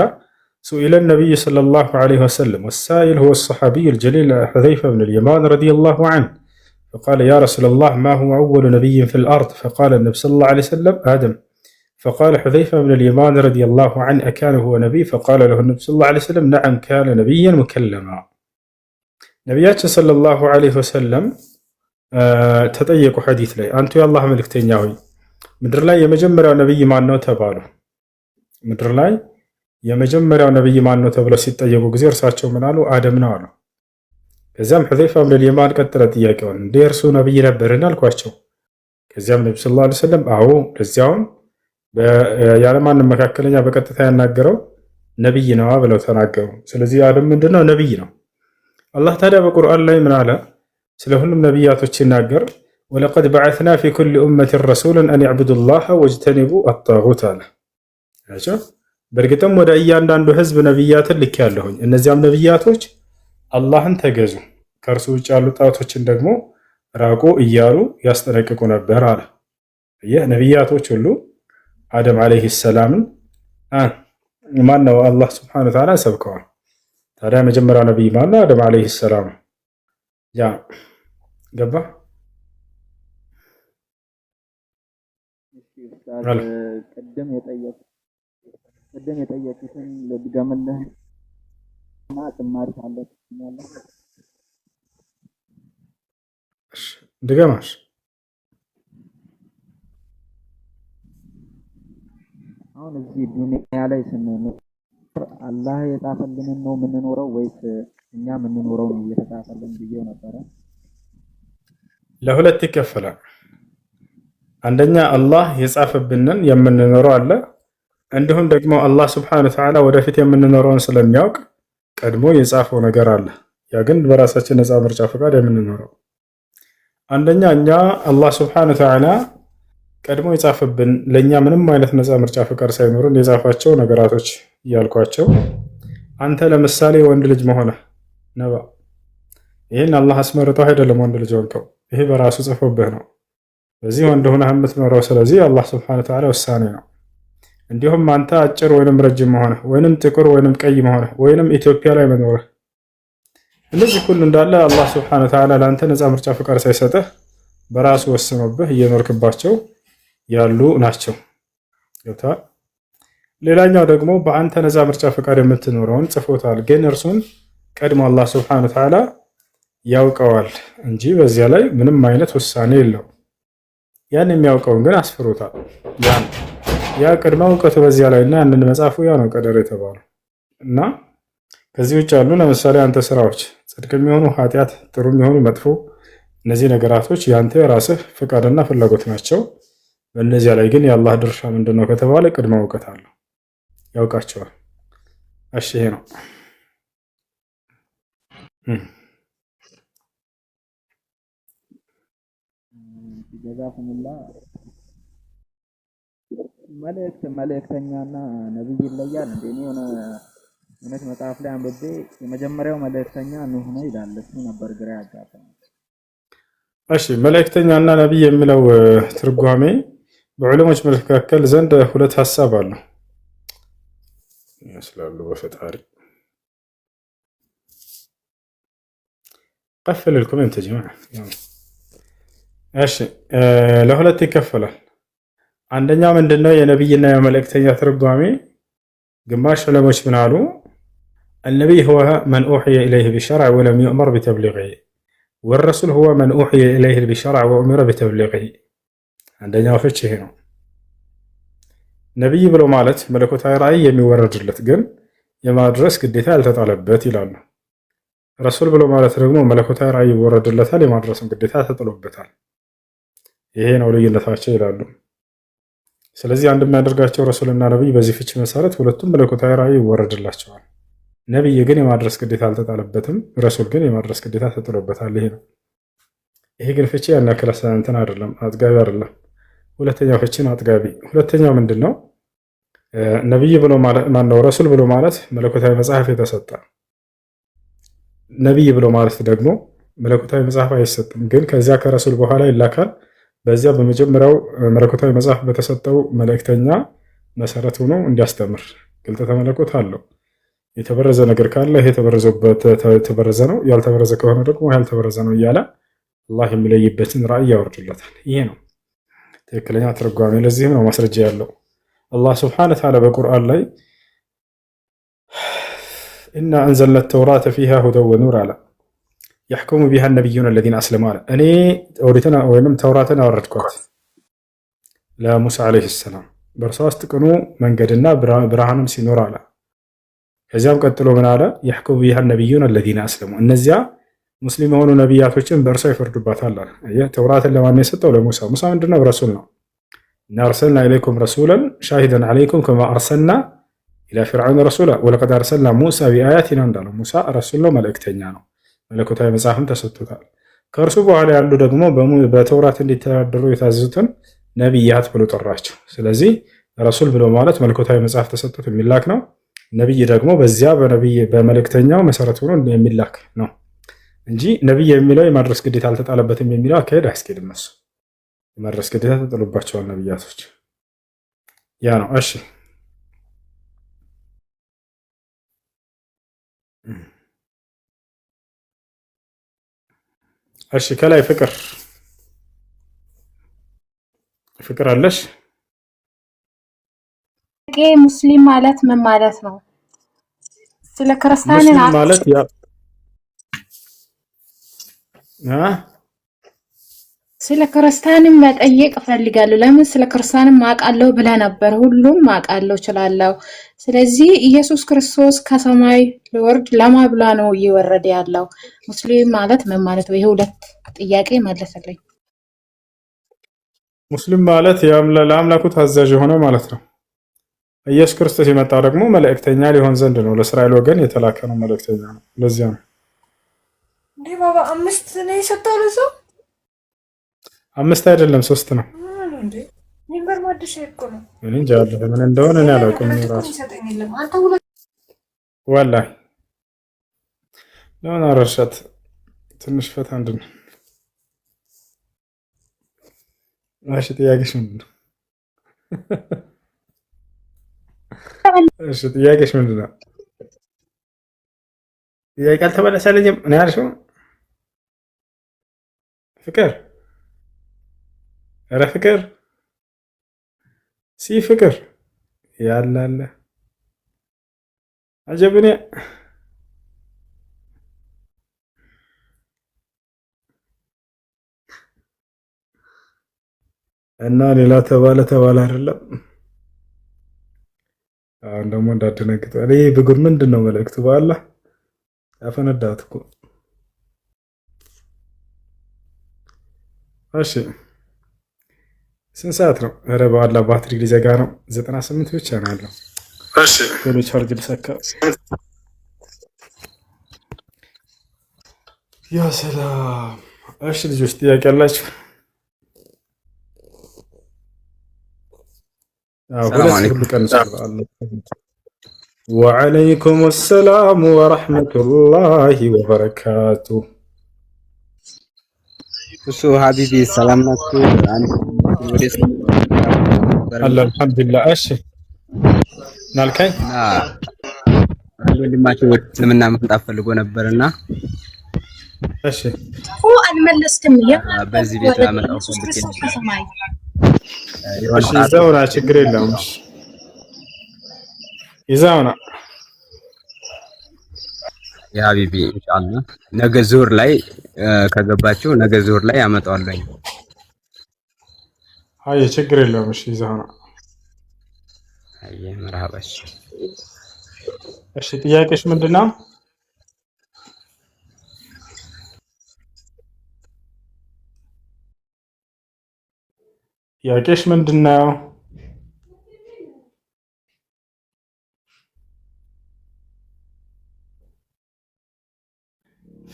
سئل النبي صلى الله عليه وسلم والسائل هو الصحابي الجليل حذيفة بن اليمان رضي الله عنه فقال يا رسول الله ما هو أول نبي في الأرض فقال النبي صلى الله عليه وسلم آدم فقال حذيفة بن اليمان رضي الله عنه أكان هو نبي فقال له النبي صلى الله عليه وسلم نعم كان نبيا مكلما نبياتنا صلى الله عليه وسلم تطيقوا حديث لي أنتو يا الله ملكتين ياوي مدر لا يمجمر نبي ما أنه تبالو مدر لا يمجمر نبي ما أنه تبالو سيطيقوا قزير ساتشو منالو آدم نالو كزام حذيفة بن اليمان قتلت إياكوان ديرسو نبي نبرنا الكواشو كزام النبي صلى الله عليه وسلم لزياون ያለማን መካከለኛ በቀጥታ ያናገረው ነብይ ነው ብለው ተናገሩ። ስለዚህ አደም ምንድነው? ነብይ ነው። አላህ ታዲያ በቁርአን ላይ ምን አለ? ስለ ሁሉም ነብያቶች ሲናገር ወለቀድ በዐስና ፊ ኩሊ ኡመቲን ረሱላን አን ይዕቡዱ ላህ ወጅተኒቡ አጣጉት አለ። በእርግጥም ወደ እያንዳንዱ ህዝብ ነብያትን ልኬያለሁኝ፣ እነዚያም ነብያቶች አላህን ተገዙ፣ ከእርሱ ውጭ ያሉ ጣዖቶችን ደግሞ ራቁ እያሉ ያስጠነቅቁ ነበር አለ። ይህ ነብያቶች ሁሉ آدم عليه السلام ما أنه الله سبحانه وتعالى سبكوا هذا مجمع نبي ما أنه آدم عليه السلام يا قبا قدم يتأيكتن لدقام الله ما تمارس عليك دقامش አሁን እዚህ ዱንያ ላይ ስንኖር አላህ የጻፈልንን ነው የምንኖረው ወይስ እኛ የምንኖረው ነው እየተጻፈልን ብዬው ነበረ። ለሁለት ይከፈላል። አንደኛ አላህ የጻፈብንን የምንኖረው አለ። እንዲሁም ደግሞ አላህ Subhanahu Wa Ta'ala ወደፊት የምንኖረውን ስለሚያውቅ ቀድሞ የጻፈው ነገር አለ። ያ ግን በራሳችን ነፃ ምርጫ ፈቃድ የምንኖረው። አንደኛ እኛ አላህ Subhanahu Wa Ta'ala ቀድሞ የጻፈብን ለኛ ምንም አይነት ነፃ ምርጫ ፈቃድ ሳይኖርን የጻፋቸው ነገራቶች ያልኳቸው አንተ ለምሳሌ ወንድ ልጅ መሆነ ነባ ይሄን አላህ አስመርጦ አይደለም ወንድ ልጅ ሆንከው፣ ይሄ በራሱ ጽፎብህ ነው። በዚህ ወንድ ሆነህ የምትኖረው ስለዚህ አላህ Subhanahu Wa Ta'ala ውሳኔ ነው። እንዲሁም አንተ አጭር ወይንም ረጅም መሆነ ወይንም ጥቁር ወይንም ቀይ መሆነ ወይንም ኢትዮጵያ ላይ መኖር እነዚህ ሁሉ እንዳለ አላህ Subhanahu Wa Ta'ala ለአንተ ነፃ ምርጫ ፈቃድ ሳይሰጥህ በራሱ ወስኖብህ እየኖርክባቸው ያሉ ናቸው። ይወጣል። ሌላኛው ደግሞ በአንተ ነፃ ምርጫ ፈቃድ የምትኖረውን ጽፎታል፣ ግን እርሱን ቀድሞ አላህ Subhanahu Wa Ta'ala ያውቀዋል እንጂ በዚያ ላይ ምንም አይነት ውሳኔ የለውም። ያን የሚያውቀውን ግን አስፍሮታል። ያ ቅድመ እውቀቱ በዚያ ላይ እና ያንን መጻፉ ያ ነው ቀደር የተባለው እና ከዚህ ውጭ ያሉ ለምሳሌ አንተ ስራዎች ጽድቅ የሚሆኑ ኃጢአት፣ ጥሩ የሚሆኑ መጥፎ፣ እነዚህ ነገራቶች ያንተ የራስህ ፍቃድና ፍላጎት ናቸው። በእነዚያ ላይ ግን የአላህ ድርሻ ምንድነው ከተባለ ቅድመ እውቀት አለው፣ ያውቃቸዋል። እሺ ይሄ ነው። ጀዛኩሙላህ። መልእክተኛና ነብይ ይለያል እንዴ? እኔ እውነት መጽሐፍ ላይ አንብቤ የመጀመሪያው መልእክተኛ ኑህ ነው ይላል። እሱ ነበር ግራ ያጋባኝ። እሺ መልእክተኛና ነብይ የሚለው ትርጓሜ በዑለሞች መካከል ዘንድ ሁለት ሐሳብ አሉ ይመስላሉ። በፈጣሪ قفل الكومنت يا جماعه እሺ ለሁለት ይከፈላል። አንደኛው ምንድነው የነብይና የመልእክተኛ ትርጓሜ? ግማሽ ዑለሞች ምን አሉ? النبي هو من أوحي إليه بشرع ولم يؤمر بتبليغه والرسول هو من أوحي إليه بشرع وأمر بتبليغه አንደኛው ፍቺ ይሄ ነው። ነብይ ብሎ ማለት መለኮታዊ ራእይ የሚወረድለት ግን የማድረስ ግዴታ ያልተጣለበት ይላሉ። ረሱል ብሎ ማለት ደግሞ መለኮታዊ ራእይ ይወረድለታል፣ የማድረስም ግዴታ ተጥሎበታል። ይሄ ነው ልዩነታቸው ይላሉ። ስለዚህ አንድ የሚያደርጋቸው ረሱልና ነብይ በዚህ ፍቺ መሰረት ሁለቱም መለኮታዊ ራእይ ይወረድላቸዋል። ነብይ ግን የማድረስ ግዴታ አልተጣለበትም፣ ረሱል ግን የማድረስ ግዴታ ተጥሎበታል። ይሄ ነው። ይሄ ግን ፍቺ ያን ያክል እንትን አይደለም፣ አጥጋቢ አይደለም። ሁለተኛው ፍቺ ነው አጥጋቢ። ሁለተኛው ምንድነው? ነብይ ብሎ ማለት ማነው? ረሱል ብሎ ማለት መለኮታዊ መጽሐፍ የተሰጠ፣ ነብይ ብሎ ማለት ደግሞ መለኮታዊ መጽሐፍ አይሰጥም፣ ግን ከዚያ ከረሱል በኋላ ይላካል። በዚያ በመጀመሪያው መለኮታዊ መጽሐፍ በተሰጠው መልእክተኛ መሰረት ሆኖ እንዲያስተምር ግልጠተ መለኮት አለው። የተበረዘ ነገር ካለ ይሄ የተበረዘ ነው፣ ያልተበረዘ ከሆነ ደግሞ ያልተበረዘ ነው እያለ አላህ የሚለይበትን ራእይ ያወርድለታል። ይሄ ነው ትክክለኛ ትርጓሜ። ለዚህም ነው ማስረጃ ያለው አላህ ሱብሓነሁ ወተዓላ በቁርአን ላይ ኢና አንዘልና ተውራተ ፊሃ ሁደን ወኑር አለ የሕኩሙ ቢሃ ነቢዩነ አለዚነ አስለሙ አለ። እኔ ኦሪትን ወይም ተውራትን አወረድኳት ለሙሳ ዓለይሂ ሰላም በእርሷ ውስጥ ቅኑ መንገድና ብርሃንም ሲኖር አለ። ከዚያም ቀጥሎ ምን አለ? የሕኩሙ ቢሃ ነቢዩነ አለዚነ አስለሙ፣ እነዚያ ሙስሊም የሆኑ ነቢያቶችን በእርሷ ይፈርዱባታል አለ። ተውራትን ለማን የሰጠው? ለሙሳ። ሙሳ ምንድነው? ረሱል ነው። ኢና አርሰልና ኢለይኩም ረሱለን ሻሂደን ዓለይኩም ከማ አርሰልና ኢላ ፊርዓውን ረሱላ ወለቀድ አርሰልና ሙሳ ቢአያቲና እንዳለው ሙሳ ረሱል ነው፣ መልእክተኛ ነው። መለኮታዊ መጽሐፍም ተሰጥቶታል። ከእርሱ በኋላ ያሉ ደግሞ በተውራት እንዲተዳደሩ የታዘዙትን ነቢያት ብሎ ጠራቸው። ስለዚህ ረሱል ብሎ ማለት መለኮታዊ መጽሐፍ ተሰጥቶት የሚላክ ነው። ነቢይ ደግሞ በዚያ በመልእክተኛው መሰረት ሆኖ የሚላክ ነው እንጂ ነቢይ የሚለው የማድረስ ግዴታ አልተጣለበትም የሚለው አካሄድ አያስኬድም። እሱ የማድረስ ግዴታ ተጥሎባቸዋል ነቢያቶች። ያ ነው። እሺ እሺ ከላይ ፍቅር አለሽ? ሙስሊም ማለት ምን ማለት ነው? ስለ ክርስቲያንን ማለት ያ ስለ ክርስቲያንም መጠየቅ እፈልጋለሁ። ለምን ስለ ክርስቲያንም አውቃለሁ ብለህ ነበር። ሁሉም አውቃለሁ እችላለሁ። ስለዚህ ኢየሱስ ክርስቶስ ከሰማይ ሊወርድ ለማ ብላ ነው እየወረደ ያለው? ሙስሊም ማለት ምን ማለት ነው? ይሄ ሁለት ጥያቄ መለሰልኝ። ሙስሊም ማለት ለአምላኩ ታዛዥ የሆነ ማለት ነው። ኢየሱስ ክርስቶስ የመጣው ደግሞ መልእክተኛ ሊሆን ዘንድ ነው። ለእስራኤል ወገን የተላከ ነው፣ መልእክተኛ ነው። ለዚያ ነው እንዴ ባባ 5 ነው የሰጠው ለሰው 5 አይደለም 3 ነው እንዴ? ሚንበር ማድሽ እኮ ነው። እኔ እንጃ ምን እንደሆነ እኔ አላውቅም። ራሱ ወላሂ ለምን አረሻት ትንሽ ፈታ እንድን። እሺ ጥያቄሽ ምንድን ነው? እሺ ጥያቄሽ ምንድን ነው? ጥያቄ አልተመለሰልኝም። እኔ ያልሽው ፍቅር፣ ኧረ ፍቅር ፍቅር ያላለ አጀብኔ እና ሌላ ተባለ አይደለም። አሁን ደግሞ እንዳደነግጥ እኔ ብጉር ምንድን ነው መልእክቱ? በኋላ ያፈነዳት እኮ። እሺ ስንት ሰዓት ነው? ኧረ በኋላ ባትሪ ሊዘጋ ነው። 98 ብቻ ነው ያለው። እሺ ቶሎ ቻርጅ ልሰካ። ያ ሰላም። እሺ ልጆች ጥያቄ አላችሁ? ወዐለይኩም ሰላም ወረሕመቱላሂ ወበረካቱ። እሱ ሀቢቢ ሰላም ናችሁ? አልሐምዱሊላህ። እሺ ናልከኝ ወንድማችን ወደ እስልምና መምጣት ፈልጎ ነበርና እሺ አልመለስክም። በዚህ ቤት ላመጣው ፈልጌ እሺ ይዘውና ችግር የለውም። እሺ ይዘውና የሀቢቢ ኢንሻአላህ ነገ ዙር ላይ ከገባችሁ ነገ ዙር ላይ ያመጣዋለሁ። አይ ችግር የለውም። እሺ ይዘውና አይ መርሐባሽ። እሺ ጥያቄሽ ምንድነው? ጥያቄሽ ምንድነው?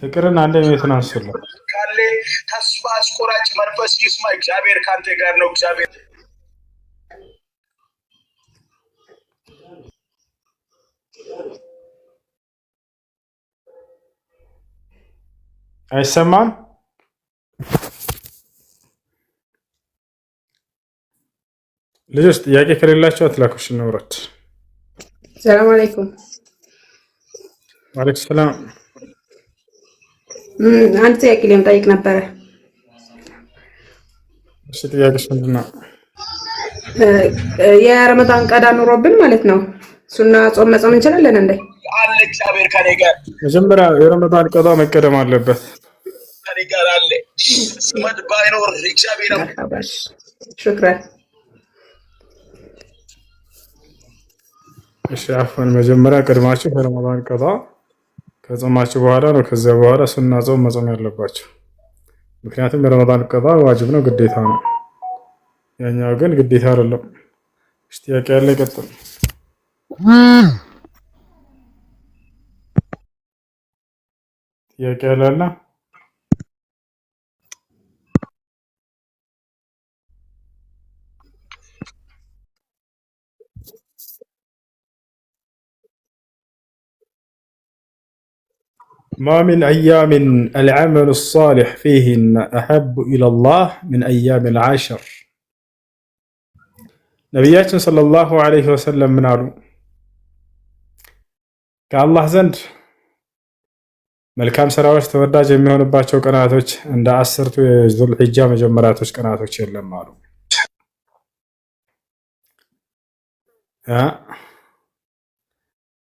ፍቅርን አንድ ሚኒትን አንሱልኝ። ካለ ተስፋ አስቆራጭ መንፈስ ይስማ። እግዚአብሔር ካንተ ጋር ነው። እግዚአብሔር አይሰማም? ልጆች ጥያቄ ከሌላቸው አትላኩሽ። እንውረድ። ሰላም አለይኩም። ወአለይኩም ሰላም። አንድ ጥያቄ ልጠይቅ ነበረ። እሺ ጥያቄሽ ምንድን ነው? የረመዳን ቀዳ ኑሮብን ማለት ነው ሱና ጾም መጾም እንችላለን እንዴ? አለ እግዚአብሔር ከኔ ጋር መጀመሪያ የረመዳን ቀዳ መቀደም አለበት። ከኔ ጋር አለ ስመድ ባይኖር እግዚአብሔር ሽክራን። እሺ አፈን መጀመሪያ ቀድማችሁ የረመዳን ቀዳ ከጾማችሁ በኋላ ነው ከዚያ በኋላ ሱና ጾም መጾም ያለባችሁ። ምክንያቱም የረመዳን ቀዳ ዋጅብ ነው፣ ግዴታ ነው። ያኛው ግን ግዴታ አይደለም። እሺ ጥያቄ ያለ ይቀጥል። ጥያቄ ያለ ما من أيام العمل الصالح فيهن أحب إلى الله من أيام العشر. ነቢያችን ሰለላሁ ዐለይሂ ወሰለም ምን አሉ? ከአላህ ዘንድ መልካም ስራዎች ተወዳጅ የሚሆንባቸው ቀናቶች እንደ 10ቱ የዙልሂጃ መጀመሪያቶች ቀናቶች የለም አሉ።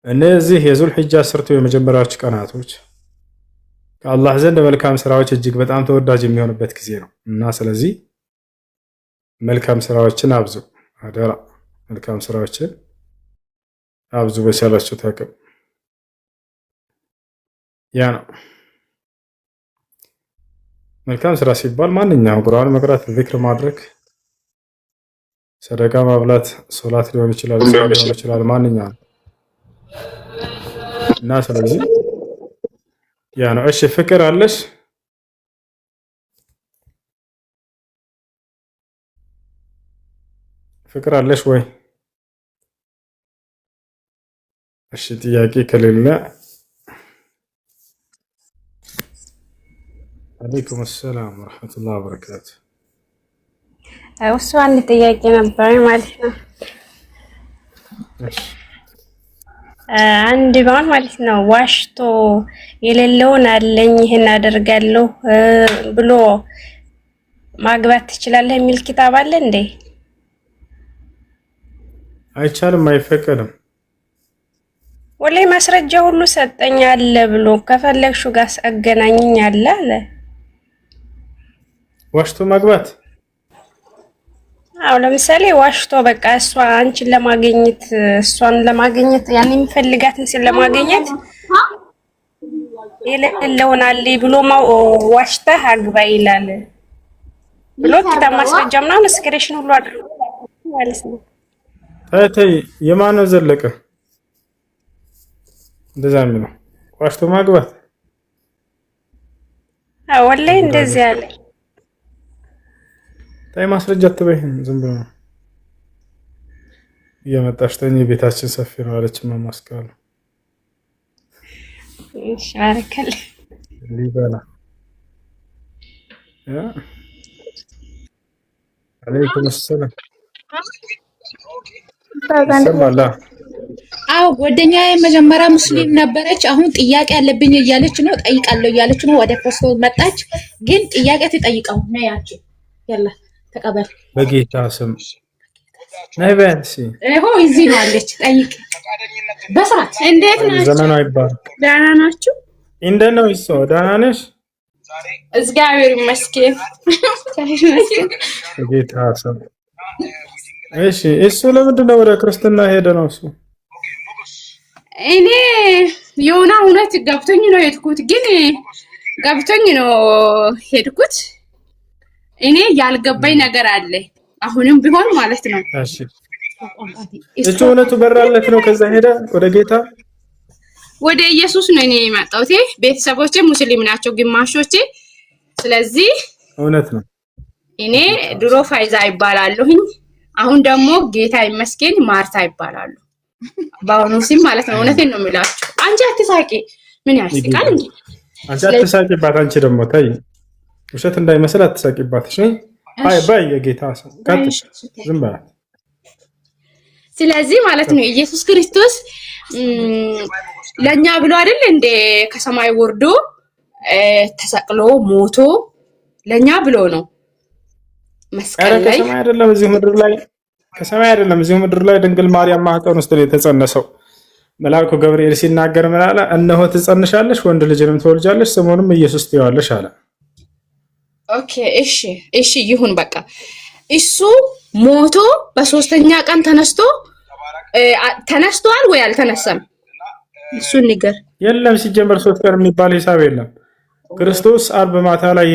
እነዚህ የዙልሂጃ 10ቱ የመጀመሪያዎች ቀናቶች ከአላህ ዘንድ መልካም ስራዎች እጅግ በጣም ተወዳጅ የሚሆንበት ጊዜ ነው እና ስለዚህ መልካም ስራዎችን አብዙ። አደራ መልካም ስራዎችን አብዙ በቻላችሁት አቅም። ያ ነው መልካም ስራ ሲባል ማንኛውም ቁርአን መቅራት፣ ዚክር ማድረግ፣ ሰደቃ ማብላት፣ ሶላት ሊሆን ይችላል፣ ጾም ሊሆን ይችላል፣ ማንኛውም እና ስለዚህ ያ ነው። እሺ ፍቅር አለሽ? ፍቅር አለሽ ወይ? እሺ ጥያቄ ከሌለ አለይኩም ሰላም ወራህመቱላሂ ወበረካቱ። እሱ አንድ ጥያቄ ነበር ማለት ነው። አንድ ባል ማለት ነው ዋሽቶ የሌለውን አለኝ ይሄን አደርጋለሁ ብሎ ማግባት ትችላለህ የሚል ኪታብ አለ እንዴ? አይቻልም፣ አይፈቀድም። ወላይ ማስረጃ ሁሉ ሰጠኝ አለ ብሎ ከፈለግሹ ጋር አገናኝኝ አለ አለ። ዋሽቶ ማግባት? አው ለምሳሌ ዋሽቶ በቃ አንቺን ለማግኘት እሷን ለማግኘት ያን የሚፈልጋትን ለማግኘት የሌለውን አለ ብሎ ዋሽተህ አግባ ይላል ብሎ ኪታብ ማስረጃ ምናምን ስክሪንሽን ሁሉ አድርጎ ማለት ነው። ታታይ የማነው ዘለቀ እንደዛ የሚለው ዋሽቶ ማግባት? አዎ ወላሂ እንደዚህ አለ። ታይ ማስረጃ አትበይም፣ ዝም ብሎ እየመጣሽ ተኝ፣ ቤታችን ሰፊ ነው አለች ማማስካሉ። ኢንሻአላህ ሊበላ ያ አለይኩም ሰላም ሰማላ። አው ጓደኛዬ መጀመሪያ ሙስሊም ነበረች፣ አሁን ጥያቄ አለብኝ እያለች ነው፣ ጠይቃለሁ እያለች ነው። ወደ ፖስቶ መጣች፣ ግን ጥያቄ ትጠይቀው ነው ያቺ። ያላ ተቀበል በጌታ ስም ነይ በንሲ እሆ እዚህ ነው አለች። ጠይቅ በስራት። እንዴት ናችሁ? ዘመኑ አይባል። ደህና ናችሁ? እንዴት ነው እሱ? ደህና ነሽ? እግዚአብሔር ይመስገን። በጌታ ስም። እሺ እሱ ለምንድን ነው ወደ ክርስትና ሄደ ነው እሱ? እኔ የሆነ እውነት ገብቶኝ ነው ሄድኩት፣ ግን ገብቶኝ ነው ሄድኩት። እኔ ያልገባኝ ነገር አለ አሁንም ቢሆን ማለት ነው። እሺ እሱ እውነቱ በራለት ነው። ከዛ ሄደ ወደ ጌታ ወደ ኢየሱስ ነው እኔ የመጣሁት። ቤተሰቦቼ ሙስሊም ናቸው ግማሾቼ። ስለዚህ እውነት ነው። እኔ ድሮ ፋይዛ ይባላለሁኝ፣ አሁን ደግሞ ጌታ ይመስገን ማርታ ይባላሉ። በአሁኑ ሲም ማለት ነው። እውነቴን ነው የምላችሁ። አንቺ አትሳቂ። ምን ያስቃል እንዴ? አንቺ አትሳቂባት። አንቺ ደግሞ ታይ ውሸት እንዳይመስል አትሳቂባት። እሺ ባይ የጌታ ሰው ጋር ዝም በላት። ስለዚህ ማለት ነው ኢየሱስ ክርስቶስ ለኛ ብሎ አይደል እንደ ከሰማይ ወርዶ ተሰቅሎ ሞቶ ለኛ ብሎ ነው መስቀል ላይ ከሰማይ አይደለም እዚሁ ምድር ላይ ድንግል ማርያም ማህፀን ውስጥ ነው የተጸነሰው። መልአኩ ገብርኤል ሲናገር ምን አለ? እነሆ ትጸንሻለሽ፣ ወንድ ልጅንም ትወልጃለሽ፣ ስሙንም ኢየሱስ ትይዋለሽ አለ። ኦኬ እሺ ይሁን በቃ። እሱ ሞቶ በሶስተኛ ቀን ተነስቷል ወይ አልተነሳም? እሱን ንገር። የለም ሲጀመር 3 ቀን የሚባል ሂሳብ የለም። ክርስቶስ አርብ ማታ ላይ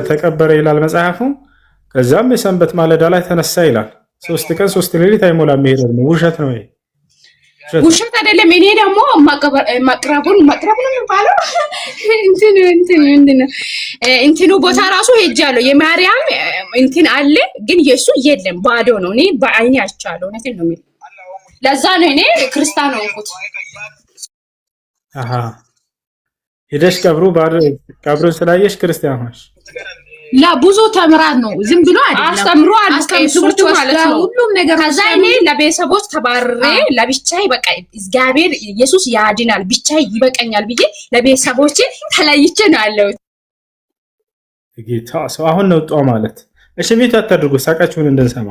ተቀበረ ይላል መጽሐፉ። ከዛም የሰንበት ማለዳ ላይ ተነሳ ይላል። 3 ቀን 3 ሌሊት አይሞላም። ይሄ ደግሞ ውሸት ነው። ውሸት አይደለም። እኔ ደግሞ መቅረቡን የሚባለው እንትኑ ቦታ ራሱ ሄጃለሁ። የማርያም እንትን አለ ግን የሱ የለም፣ ባዶ ነው። እኔ በአይኔ አይቻለሁ። እውነቴን ነው የሚለው። ለዛ ነው እኔ ክርስቲያን ሆንኩት። ሄደሽ ቀብሩን ስላየሽ ክርስቲያን ሆንሽ? ለብዙ ተምራት ነው፣ ዝም ብሎ አይደለም። አስተምሯል ማለት ነው ሁሉም ነገር። ከዛ እኔ ለቤተሰቦች ተባረሬ ለብቻዬ በቃ እግዚአብሔር ኢየሱስ ያድናል ብቻዬ ይበቃኛል ብዬ ለቤተሰቦቼ ተለይቼ ነው ያለሁት። ጌታ ሰው አሁን ነው ጧ ማለት። እሺ ሚዩት አታድርጉ፣ ሳቃችሁን እንድንሰማ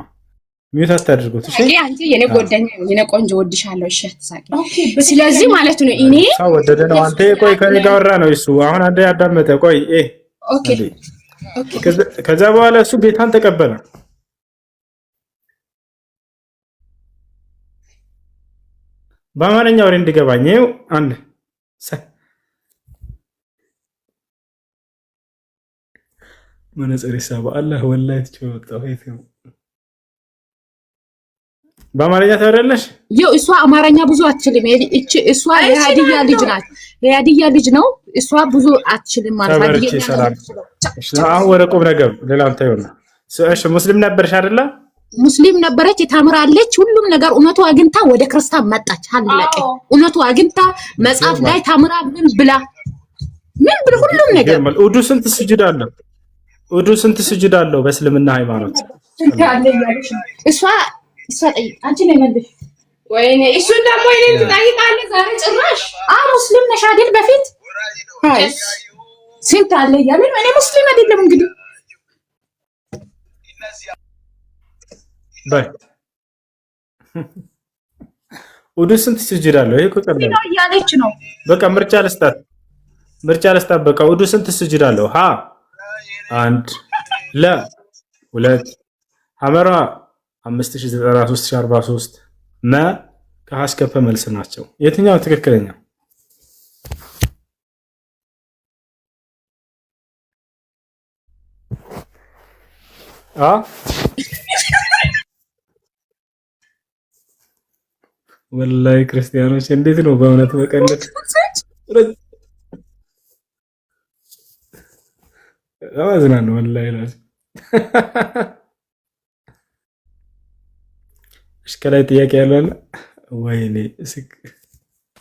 ሚዩት አታድርጉት። እሺ አንቺ የኔ ጓደኛ የኔ ቆንጆ ወድሻለሁ። እሺ አትሳቂ። ስለዚህ ማለት ነው እኔ ሰው ወደደ ነው። አንተ ቆይ ከኔ ጋር ወራ ነው እሱ አሁን አንዴ ያዳመጠ ቆይ ኦኬ ከዛ በኋላ እሱ ጌታን ተቀበለ። በአማርኛ ወሬ እንዲገባኝ አንድ መነጽር ይሳባ አላህ ወላሂ ተወጣው ይሄ በአማርኛ ታወራለሽ? እሷ አማርኛ ብዙ አትችልም። እሷ የሀዲያ ልጅ ናት። የሀዲያ ልጅ ነው። እሷ ብዙ አትችልም ማለት ነው። አሁን ወደ ቁም ነገር ሌላ አንተ ይሆና። እሺ ሙስሊም ነበርሽ አይደለ? ሙስሊም ነበረች፣ ታምራለች። ሁሉም ነገር እውነቱ አግኝታ ወደ ክርስቲያን መጣች። አለቀ። እውነቱ አግኝታ መጽሐፍ ላይ ታምራ ምን ብላ ሁሉም ነገር ኡዱ ስንት ስጁድ አለው በእስልምና ሃይማኖት? እሷ አንቺ ነው መልሽ። ወይኔ እሱን ደግሞ እኔን ትጠይቃለህ ዛሬ ጭራሽ። ሙስሊም ነሽ አይደል? በፊት ስንት አለ እያለ እኔ ሙስሊም አይደለም እንግዲህ በይ ኡዱ ስንት ስጁድ አለው? ይሄ ቁጥር ነው እያለች ነው። በቃ ምርጫ ልስጣት። በቃ ኡዱ ስንት ስጁድ አለው? ሀ 1 ለ 2 ሐመራ 594343 መ ከሐስከፈ መልስ ናቸው። የትኛው ትክክለኛ? ወላሂ ክርስቲያኖች እንዴት ነው በእውነት መቀለድ አዝናን ወላሂ ላዝ ከላይ ጥያቄ ያለው ወይኔ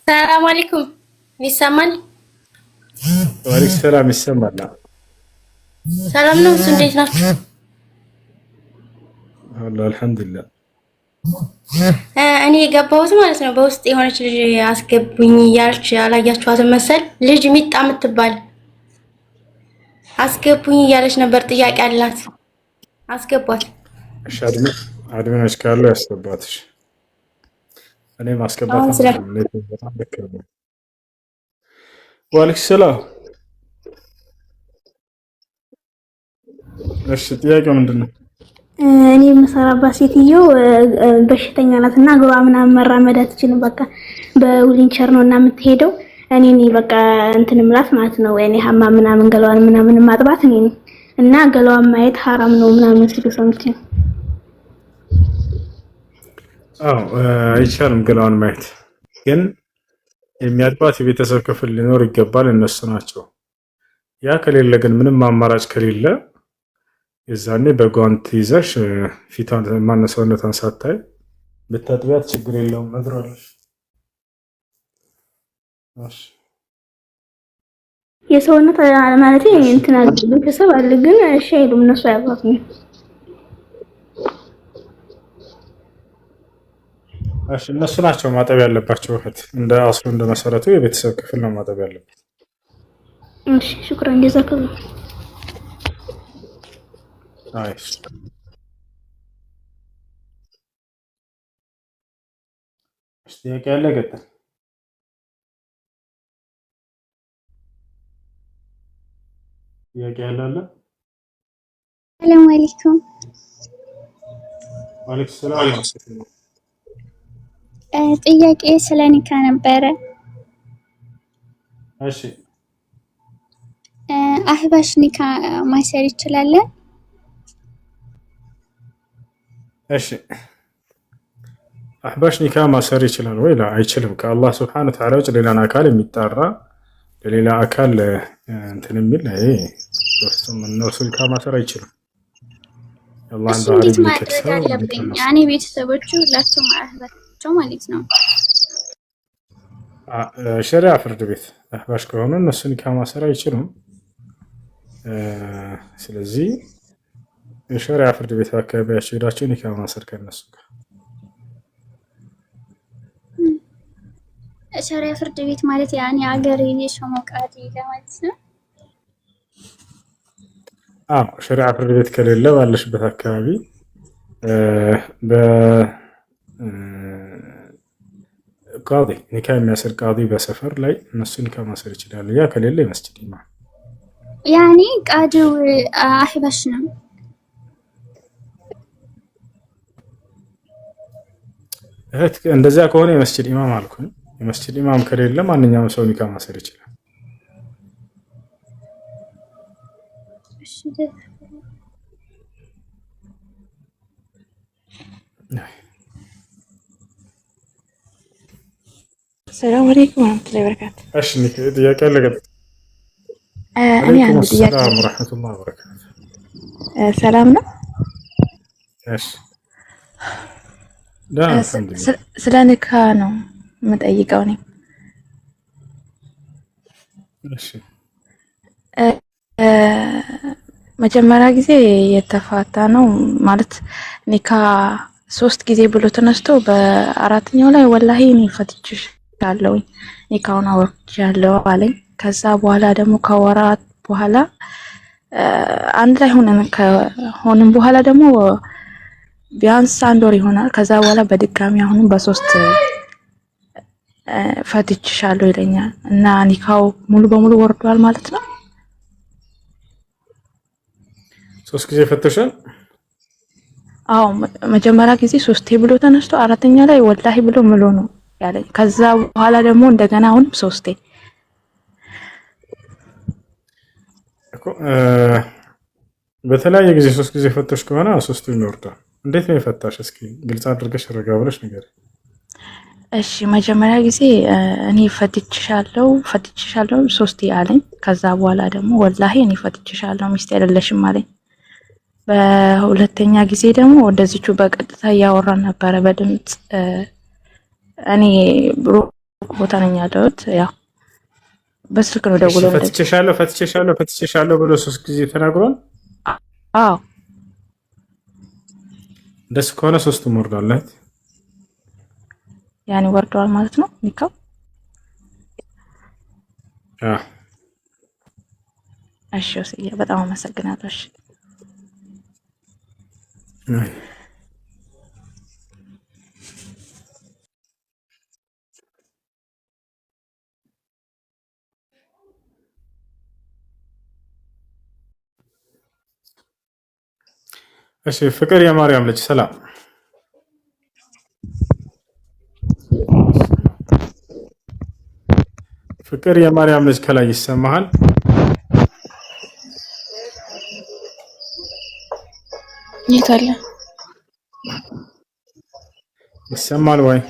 ሰላም አለይኩም ይሰማል? ወአለይኩም ሰላም ይሰማል። ሰላም ነው። እንዴት ናችሁ? አላህ አልሐምዱሊላህ። እኔ የገባሁት ማለት ነው በውስጥ የሆነች ልጅ አስገቡኝ እያለች ያላያችኋትን መሰል ልጅ ሚጣ የምትባል አስገቡኝ እያለች ነበር። ጥያቄ አላት፣ አስገቧት። እሺ አድሚኖች ካሉ ያስገባትሽ። እኔ ማስገባት ነው። ወአለይኩም ሰላም። እሺ ጥያቄው ምንድነው? እኔ የምሰራባት ሴትዮ በሽተኛ ናትና እግሯ ምናምን መራመድ አትችልም። በቃ በዊልቸር ነው እና የምትሄደው። እኔ በቃ እንትን ምላት ማለት ነው። እኔ ሀማ ምናምን ገላዋን ምናምን ማጥባት እኔ እና ገላዋን ማየት ሐራም ነው ምናምን ሲሉ ሰምቼ አይቻልም ገላዋን ማየት። ግን የሚያጥባት የቤተሰብ ክፍል ሊኖር ይገባል፣ እነሱ ናቸው። ያ ከሌለ ግን ምንም አማራጭ ከሌለ የዛኔ በጓንት ይዘሽ ፊቷን ማነሳውነቷን ሳታይ ብታጥቢያት ችግር የለውም። ነግሯለሽ። የሰውነት ማለት እንትን አለ ቤተሰብ አለ፣ ግን እሺ አይሉም እነሱ አያባቱም። እሺ እነሱ ናቸው ማጠብ ያለባቸው እህት። እንደ አስሉ እንደ መሰረቱ የቤተሰብ ክፍል ነው ማጠብ ያለበት። እሺ ሹክራን ጀዛከላህ። አይሽ ጥያቄ ያለ ቀጥል። ጥያቄ ያለ አለ? ሰላም አለይኩም። ወአለይኩም ሰላም ወራህመቱላህ። ጥያቄ ስለ ኒካ ነበረ። እሺ አህባሽ ኒካ ማሰር ይችላል? እሺ አህባሽ ኒካ ማሰር ይችላል ወይ? ላ አይችልም። ከአላህ ስብሐነሁ ወተዓላ ውጭ ሌላን አካል የሚጣራ ለሌላ አካል እንትን የሚል ይሄ በፍጹም እነሱ ኒካ ማሰር አይችልም። አላህን ባህሪ እንዴት ማድረግ ቢከሰው አለብኝ? ያኔ ቤተሰቦቹ ሁላቸውም አህባቸው ማለት ነው። ሸሪዓ ፍርድ ቤት አህባሽ ከሆኑ እነሱ ኒካ ማሰር አይችሉም። ስለዚህ የሸሪዓ ፍርድ ቤት አካባቢያቸው ሄዳቸው ኒካ ማሰር ከነሱ ጋር። ሸሪዓ ፍርድ ቤት ማለት ያኔ አገር የሾመው ቃዲ ለማለት ነው። አዎ ሸሪዓ ፍርድ ቤት ከሌለ ባለሽበት አካባቢ ቃዲ ኒካ የሚያስር ቃዲ በሰፈር ላይ እነሱ ኒካ ማሰር ይችላሉ። ያ ከሌለ የመስጂድ ኢማም ያኔ ቃዲው አህባሽ ነው። እህት እንደዚያ ከሆነ የመስጂድ ኢማም አልኩኝ። የመስጂድ ኢማም ከሌለ ማንኛውም ሰው ኒካ ማሰር ይችላል። ሰላም አለይኩም ወራህመቱላሂ ወበረካቱ። እሺ ጥያቄ አለ? እኔ አንድ ጥያቄ ሰላም ወራህመቱላሂ ወበረካቱ። ሰላም ነው? እሺ ስለ ኒካ ነው የምጠይቀው እኔ። እሺ መጀመሪያ ጊዜ የተፋታ ነው ማለት ኒካ 3 ጊዜ ብሎ ተነስቶ በአራተኛው ላይ ወላሂ እኔ ፈትቼሻለሁ ኒካውን አውርጃለሁ አለኝ። ከዛ በኋላ ደግሞ ከወራት በኋላ አንድ ላይ ሆነን በኋላ ደግሞ ቢያንስ 1 ወር ይሆናል። ከዛ በኋላ በድጋሚ አሁንም በ3 ፈትቼሻለሁ ይለኛል እና ኒካው ሙሉ በሙሉ ወርዷል ማለት ነው። 3 ጊዜ ፈተሻል? አዎ መጀመሪያ ጊዜ 3 ብሎ ተነስቶ አራተኛ ላይ ወላሂ ብሎ ምሎ ነው ያለኝ። ከዛ በኋላ ደግሞ እንደገና አሁንም 3 እኮ በተለያየ ጊዜ 3 ጊዜ ፈተሽ ከሆነ 3ቱም ይወርዳል። እንዴት ነው የፈታሽ? እስኪ ግልጽ አድርገሽ ረጋ ብለሽ ነገር። እሺ መጀመሪያ ጊዜ እኔ ፈትቼሻለሁ 3 አለኝ። ከዛ በኋላ ደግሞ ወላሂ እኔ ፈትቼሻለሁ ሚስት አይደለሽም አለኝ። በሁለተኛ ጊዜ ደግሞ እንደዚሁ በቀጥታ እያወራን ነበረ በድምጽ። እኔ ሩቅ ቦታ ነኝ ያለሁት፣ ያው በስልክ ነው ደውሎ ፈትቼሻለሁ ብሎ 3 ጊዜ ተናግሯል። አዎ ደስ ከሆነ 3ቱም ወርዷል። ያኔ ወርዷል ማለት ነው ኒካው። እሺ በጣም አመሰግናለሁ። እሺ እሺ ፍቅር የማርያም ልጅ ሰላም። ፍቅር የማርያም ልጅ ከላይ ይሰማሃል? የት አለ? ይሰማል ወይ?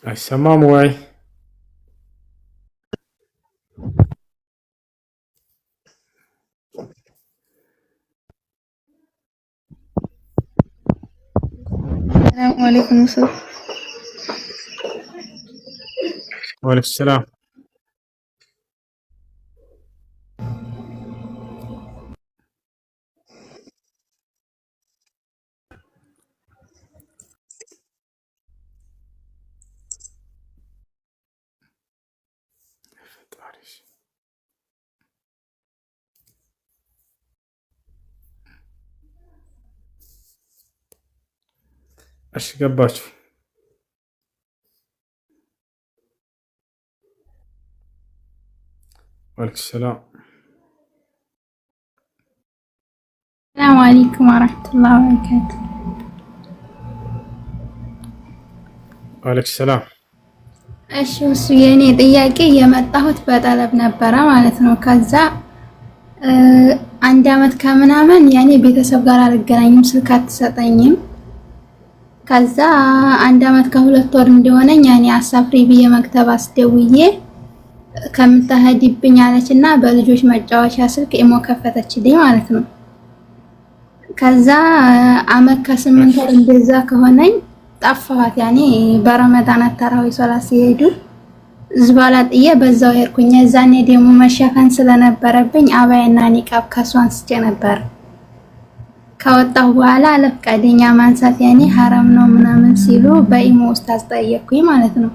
አይሰማም ወይ? ሰላም አለይኩም ሰላም። ወአለይኩም ሰላም። እሺ ገባችሁ። ወአለይኩም ሰላም። ሰላም አለይኩም ወራህመቱላሂ ወበረካቱ። ወአለይኩም ሰላም። እሺ እሱ የኔ ጥያቄ የመጣሁት በጠለብ ነበረ ማለት ነው። ከዛ 1 አመት ከምናምን ያኔ ቤተሰብ ጋር አልገናኝም፣ ስልክ አትሰጠኝም። ከዛ 1 አመት ከ2 ወር እንደሆነኝ ያኔ አሳፍሪ ብዬ መክተብ አስደውዬ ከምታሄድብኝ አለችና በልጆች መጫወቻ ስልክ ኢሞ ከፈተችልኝ ማለት ነው። ከዛ አመት ከ8 ወር እንደዛ ከሆነኝ ጠፋኋት። ያኔ በረመዳን ተራዊ ሶላት ሲሄዱ ዝባላ ጥዬ በዛው ሄድኩኝ። እዛኔ ደግሞ መሸፈን ስለነበረብኝ አባይና ኒቃብ ከሷ አንስቼ ነበር። ከወጣሁ በኋላ ለፍቃደኛ ማንሳት ያኔ ሐራም ነው ምናምን ሲሉ በኢሞ ውስጥ አስጠየቅኩኝ ማለት ነው።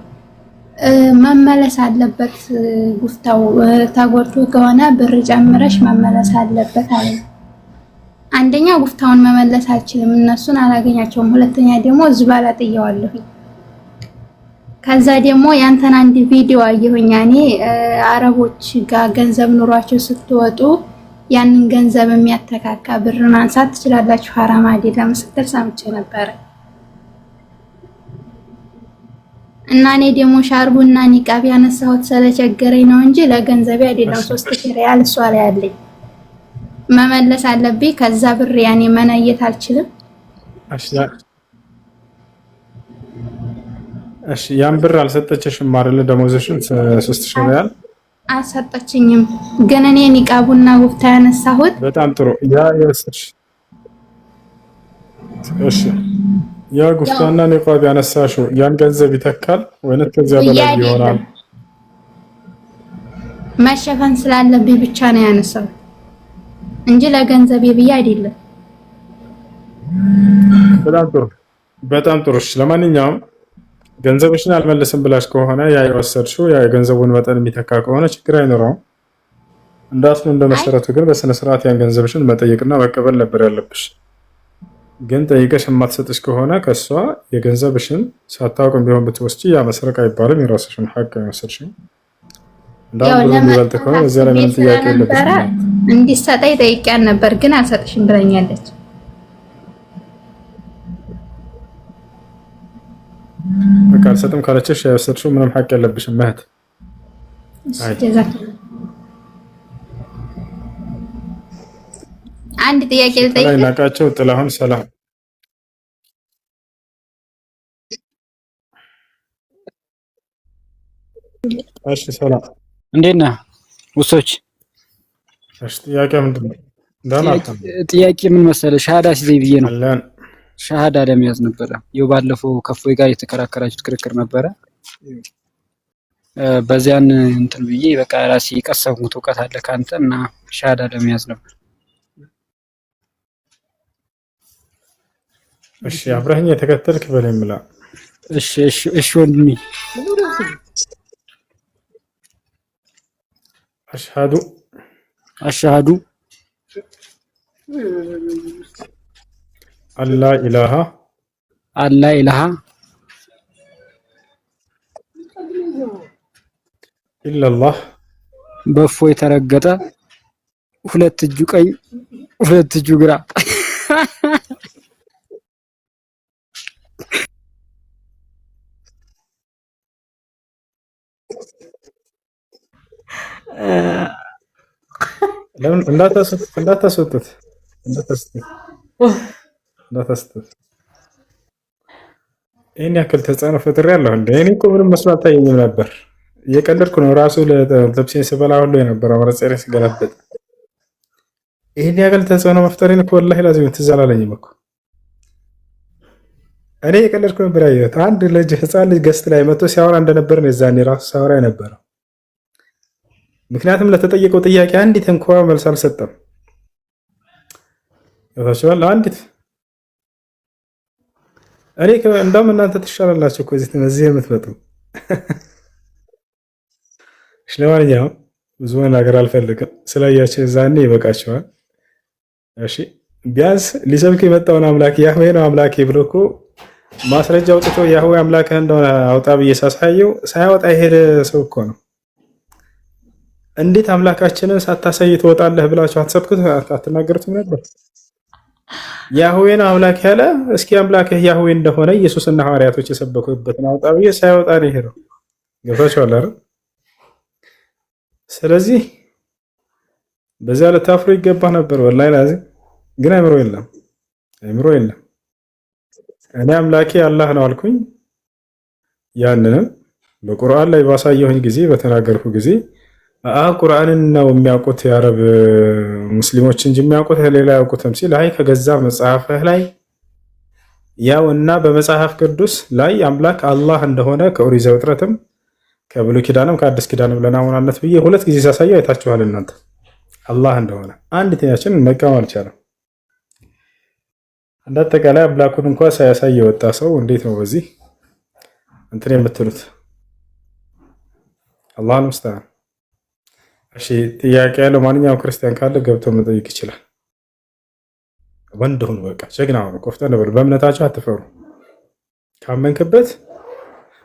መመለስ አለበት ጉፍታው ተጎድቶ ከሆነ ብር ጨምረሽ መመለስ አለበት አለ። አንደኛ ጉፍታውን መመለስ አልችልም፣ እነሱን አላገኛቸውም። ሁለተኛ ደግሞ ዝባላ ጥየዋለሁ። ከዛ ደግሞ ያንተን አንድ ቪዲዮ አየሁኝ። ያኔ አረቦች ጋር ገንዘብ ኑሯቸው ስትወጡ ያንን ገንዘብ የሚያተካካ ብርን አንሳት ትችላላችሁ ሐራም አይደለም ስትል ሰምቼ ነበር። እና እኔ ደግሞ ሻርቡና ኒቃብ ያነሳሁት ስለቸገረኝ ነው እንጂ ለገንዘብ አይደለም። 3000 ሪያል እሷ ላይ አለኝ መመለስ አለብኝ። ከዛ ብር ያኔ መነየት አልችልም። እሺ ያን ብር አልሰጠችሽም አይደል? ደሞዝሽን 3000 ሪያል አልሰጠችኝም። ግን እኔ ኒቃቡና ጉፍታ ያነሳሁት በጣም ጥሩ ያ የወሰድሽ እሺ ያ ጉፍታና ኒቃብ ያነሳሽው ያን ገንዘብ ይተካል ወይስ ከዚያ በላይ ይሆናል? መሸፈን ስላለብኝ ብቻ ነው ያነሳሁት እንጂ ለገንዘብ ብዬ አይደለም። በጣም ጥሩ እሺ ለማንኛውም ገንዘብሽን አልመለስም ብላሽ ከሆነ ያ የወሰድሽው ያ የገንዘቡን መጠን የሚተካ ከሆነ ችግር አይኖረውም። እንዳትሉ እንደመሰረቱ ግን በስነ ስርዓት ያን ገንዘብሽን መጠየቅና መቀበል ነበር ያለብሽ። ግን ጠይቀሽ የማትሰጥሽ ከሆነ ከሷ የገንዘብሽን ሳታውቅም ቢሆን ብትወስጂ ያ መስረቅ አይባልም፣ የራስሽን ሐቅ ነው የወሰድሽው። እንዳንዱ የሚበልጥ ከሆነ በዚያ ላይ ምንም ጥያቄ የለብሽም። እንዲሰጠኝ ጠይቄያን ነበር ግን አልሰጥሽም ብለኛለች። በቃ አልሰጥም ካለችሽ የወሰድሽው ምንም ሐቅ የለብሽም እህት። አንድ ጥያቄ ልጠይቅ። ናቃቸው ጥላሁን ሰላም። እሺ ሰላም እንዴት ነህ ውሶች? እሺ ጥያቄ ምንድን ነው? ጥያቄ ምን መሰለህ ሻሃዳ ሲዘይ ብዬ ነው። ሻሃዳ ለመያዝ ነበረ። ይኸው ባለፈው ከፎይ ጋር የተከራከራችሁት ክርክር ነበረ። በዚያን እንትን ብዬ በቃ ራሴ የቀሰምኩት እውቀት አለ ካንተ እና ሻሃዳ ለመያዝ ነበር። እሺ አብረኸኝ የተከተልክ በለኝ ምላ። እሺ ወንድሜ አሽሃዱ አላ ኢላሃ ኢላላህ በፎ የተረገጠ ሁለት እጁ ቀኝ ሁለት እጁ ግራ ለምን እንዳታስወጡት ይሄን ያክል ተጽዕኖ ፈጥሬያለሁ እንዴ? እኔ እኮ ምንም መስሎ አልታየኝም ነበር። እየቀለድኩ ነው። ራሱ ለጥብሴን ስበላ ሁሉ የነበረው መረጽሬ ስገለበጥ ይሄን ያክል ተጽዕኖ መፍጠሬን እኮ ወላሂ ላዚም ትዝ አላለኝም እኮ። እኔ እየቀለድኩ ነበር ያየሁት። አንድ ልጅ ህፃን ልጅ ገስት ላይ መጥቶ ሲያወራ እንደነበር ነው የዛኔ ራሱ ሲያወራ የነበረው። ምክንያቱም ለተጠየቀው ጥያቄ አንዲት እንኳ መልስ አልሰጠም። ይወታችኋል አንዲት እኔ እንደውም እናንተ ትሻላላችሁ እኮ እዚህ የምትመጡ። እሺ ለማንኛውም ብዙ መናገር አልፈልግም። ስላያችሁ ዛኔ ይበቃችኋል። እሺ ቢያንስ ሊሰብክ የመጣውን አምላክ ያህዌ ነው አምላኬ ብሎ እኮ ማስረጃ አውጥቶ ያህዌ አምላክህ እንደሆነ አውጣ ብዬ ሳሳየው ሳያወጣ የሄደ ሰው እኮ ነው። እንዴት አምላካችንን ሳታሳይ ትወጣለህ ብላችሁ አትሰብኩት አትናገሩትም ነበር? ያህዌን አምላክ ያለ እስኪ አምላክህ ያህዌ እንደሆነ ኢየሱስና ሐዋርያቶች የሰበኩበትን አውጣ ብዬ ሳያወጣ ነው የሄደው። ገብታችኋል አይደል? ስለዚህ በዚያ ልታፍሩ ይገባ ነበር። ወላሂ ላዚም ግን አይምሮ የለም። እኔ አምላኬ አላህ ነው አልኩኝ። ያንንም በቁርአን ላይ ባሳየሁኝ ጊዜ በተናገርኩ ጊዜ ቁርአንን ነው የሚያውቁት የአረብ ሙስሊሞች እንጂ የሚያውቁት ሌላ ያውቁትም ሲል አይ ከገዛ መጽሐፍህ ላይ ያው እና በመጽሐፍ ቅዱስ ላይ አምላክ አላህ እንደሆነ ከኦሪት ዘፍጥረትም ከብሉይ ኪዳንም ከአዲስ ኪዳንም ለናሙናነት ብዬ 2 ጊዜ ሳሳየው አይታችኋል እናንተ። አላህ እንደሆነ አንድ ተያችን መቃወም አልቻለም። እንዳጠቃላይ አምላኩን እንኳን ሳያሳይ የወጣ ሰው እንዴት ነው በዚህ እንትን የምትሉት? አላህ ሙስተዓን። እሺ ጥያቄ ያለው ማንኛውም ክርስቲያን ካለ ገብቶ መጠየቅ ይችላል። ወንድ ሁኑ፣ በቃ ጀግና ሁኑ፣ ቆፍጠን በሉ። በእምነታችሁ አትፈሩ፣ ካመንክበት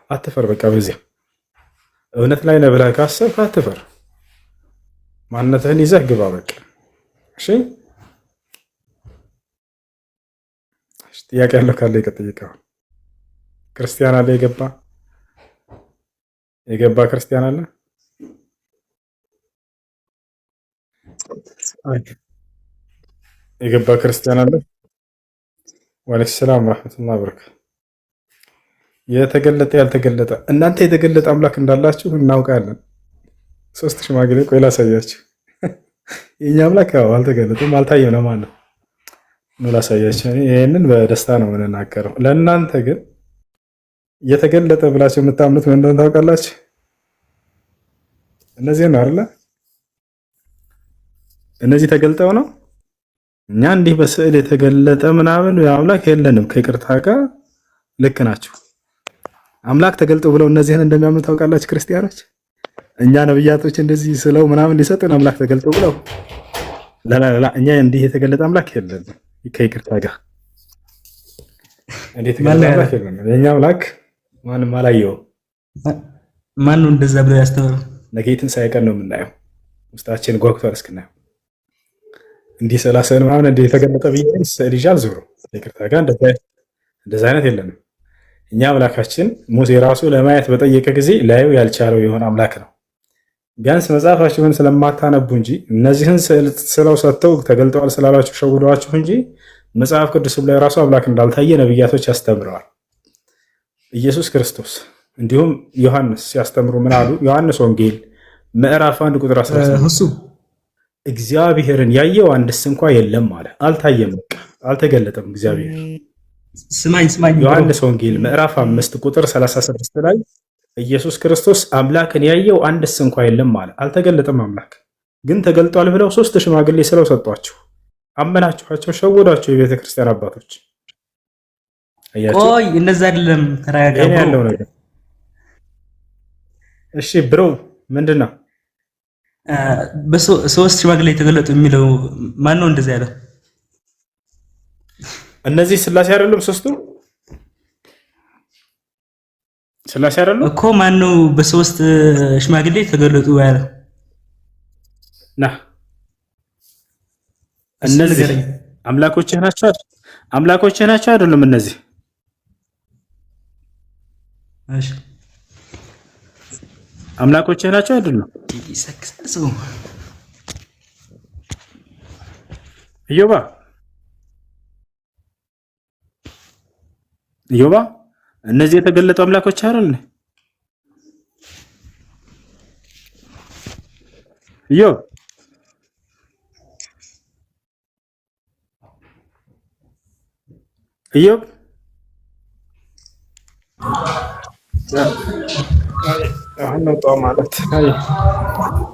አትፈር። በቃ በዚያ እውነት ላይ ነህ ብለህ ካሰብክ አትፈር። ማንነትህን ይዘህ ግባ በቃ። እሺ ጥያቄ ያለው ካለ ይጠይቀው። ክርስቲያን አለ የገባ ክርስቲያን አለ? የገባ ክርስቲያን አለ? ወአለይኩም ሰላም ወራህመቱላሂ ወበረካቱ። የተገለጠ ያልተገለጠ እናንተ የተገለጠ አምላክ እንዳላችሁ እናውቃለን። 3 ሽማግሌ ቆይ ላሳያችሁ። የኛ አምላክ ያው አልተገለጠም አልታየም ነው ማለት ነው። ላሳያችሁ። ይሄንን በደስታ ነው የምንናገረው። ለእናንተ ግን የተገለጠ ብላችሁ የምታምኑት ምን እንደሆነ ታውቃላችሁ? እነዚህ ነው አይደል? እነዚህ ተገልጠው ነው። እኛ እንዲህ በስዕል የተገለጠ ምናምን አምላክ የለንም። ከይቅርታ ጋር ልክ ናችሁ። አምላክ ተገልጦ ብለው እነዚህን እንደሚያምኑ ታውቃላችሁ ክርስቲያኖች? እኛ ነብያቶች እንደዚህ ስለው ምናምን ሊሰጡን አምላክ ተገልጦ ብለው ላ እኛ እንዲህ የተገለጠ አምላክ የለንም። ከይቅርታ ጋር እንዴት አምላክ የለንም። የኛ አምላክ ማንም አላየው። ማን ነው እንደዛ ብለው ያስተምሩ? ነገ ትንሣኤ ቀን ነው የምናየው። ውስጣችን ጓጉቷል እስክናየው። እንዲህ ሰላሰን ምናምን እንደ የተገለጠ ቢሆን ስዕል ይዣል ዞሮ ይቅርታ ጋር እንደዛ አይነት የለንም። እኛ አምላካችን ሙሴ ራሱ ለማየት በጠየቀ ጊዜ ላየው ያልቻለው የሆነ አምላክ ነው። ቢያንስ መጽሐፋችሁን ስለማታነቡ እንጂ እነዚህን ስለው ሰጥተው ተገልጠዋል ስላላችሁ ሸውደዋችሁ እንጂ መጽሐፍ ቅዱስም ላይ ራሱ አምላክ እንዳልታየ ነብያቶች ያስተምረዋል። ኢየሱስ ክርስቶስ እንዲሁም ዮሐንስ ሲያስተምሩ ምን አሉ? ዮሐንስ ወንጌል ምዕራፍ 1 ቁጥር 18 እግዚአብሔርን ያየው አንድስ እንኳ የለም አለ። አልታየም፣ በቃ አልተገለጠም እግዚአብሔር። ስማኝ ዮሐንስ ወንጌል ምዕራፍ 5 ቁጥር 36 ላይ ኢየሱስ ክርስቶስ አምላክን ያየው አንድስ እንኳ የለም አለ። አልተገለጠም አምላክ። ግን ተገልጧል ብለው 3 ሽማግሌ ስለው ሰጧችሁ። አመናችኋቸው፣ ሸወዳቸው የቤተ ክርስቲያን አባቶች። ቆይ እንደዛ አይደለም፣ ተረጋጋ ያለው ነገር። እሺ ብሮ ምንድነው? በ3 ሽማግሌ የተገለጡ የሚለው ማን ነው እንደዛ ያለው? እነዚህ ስላሴ አይደሉም? 3ቱ ስላሴ አይደሉም እኮ። ማን ነው በ3 ሽማግሌ የተገለጡ ያለው? ና እነዚህ አምላኮችህ ናቸው አይደል? አምላኮችህ ናቸው አይደሉም? እነዚህ እሺ አምላኮችህ ናቸው አይደሉም? ይሰክሰው ኢዮባ እነዚህ የተገለጡ አምላኮች አይደል? ኢዮብ አሁን ነው ጧ ማለት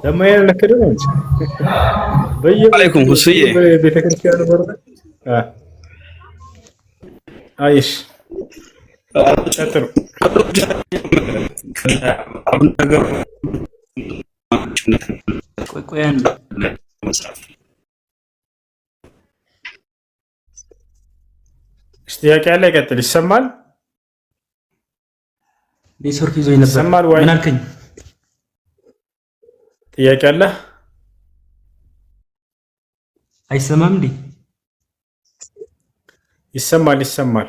ደግሞ ያለከደ ነው እንጂ አለይኩም ሁስዬ ቤተክርስቲያን ወርደ አይሽ ጨጥሩ ቆያን ጥያቄ ያለ ይቀጥል። ይሰማል? ኔትወርክ ይዞኝ ነበር። ይሰማል ወይ? ምን አልከኝ? ጥያቄ አለ? አይሰማም እንዴ? ይሰማል ይሰማል።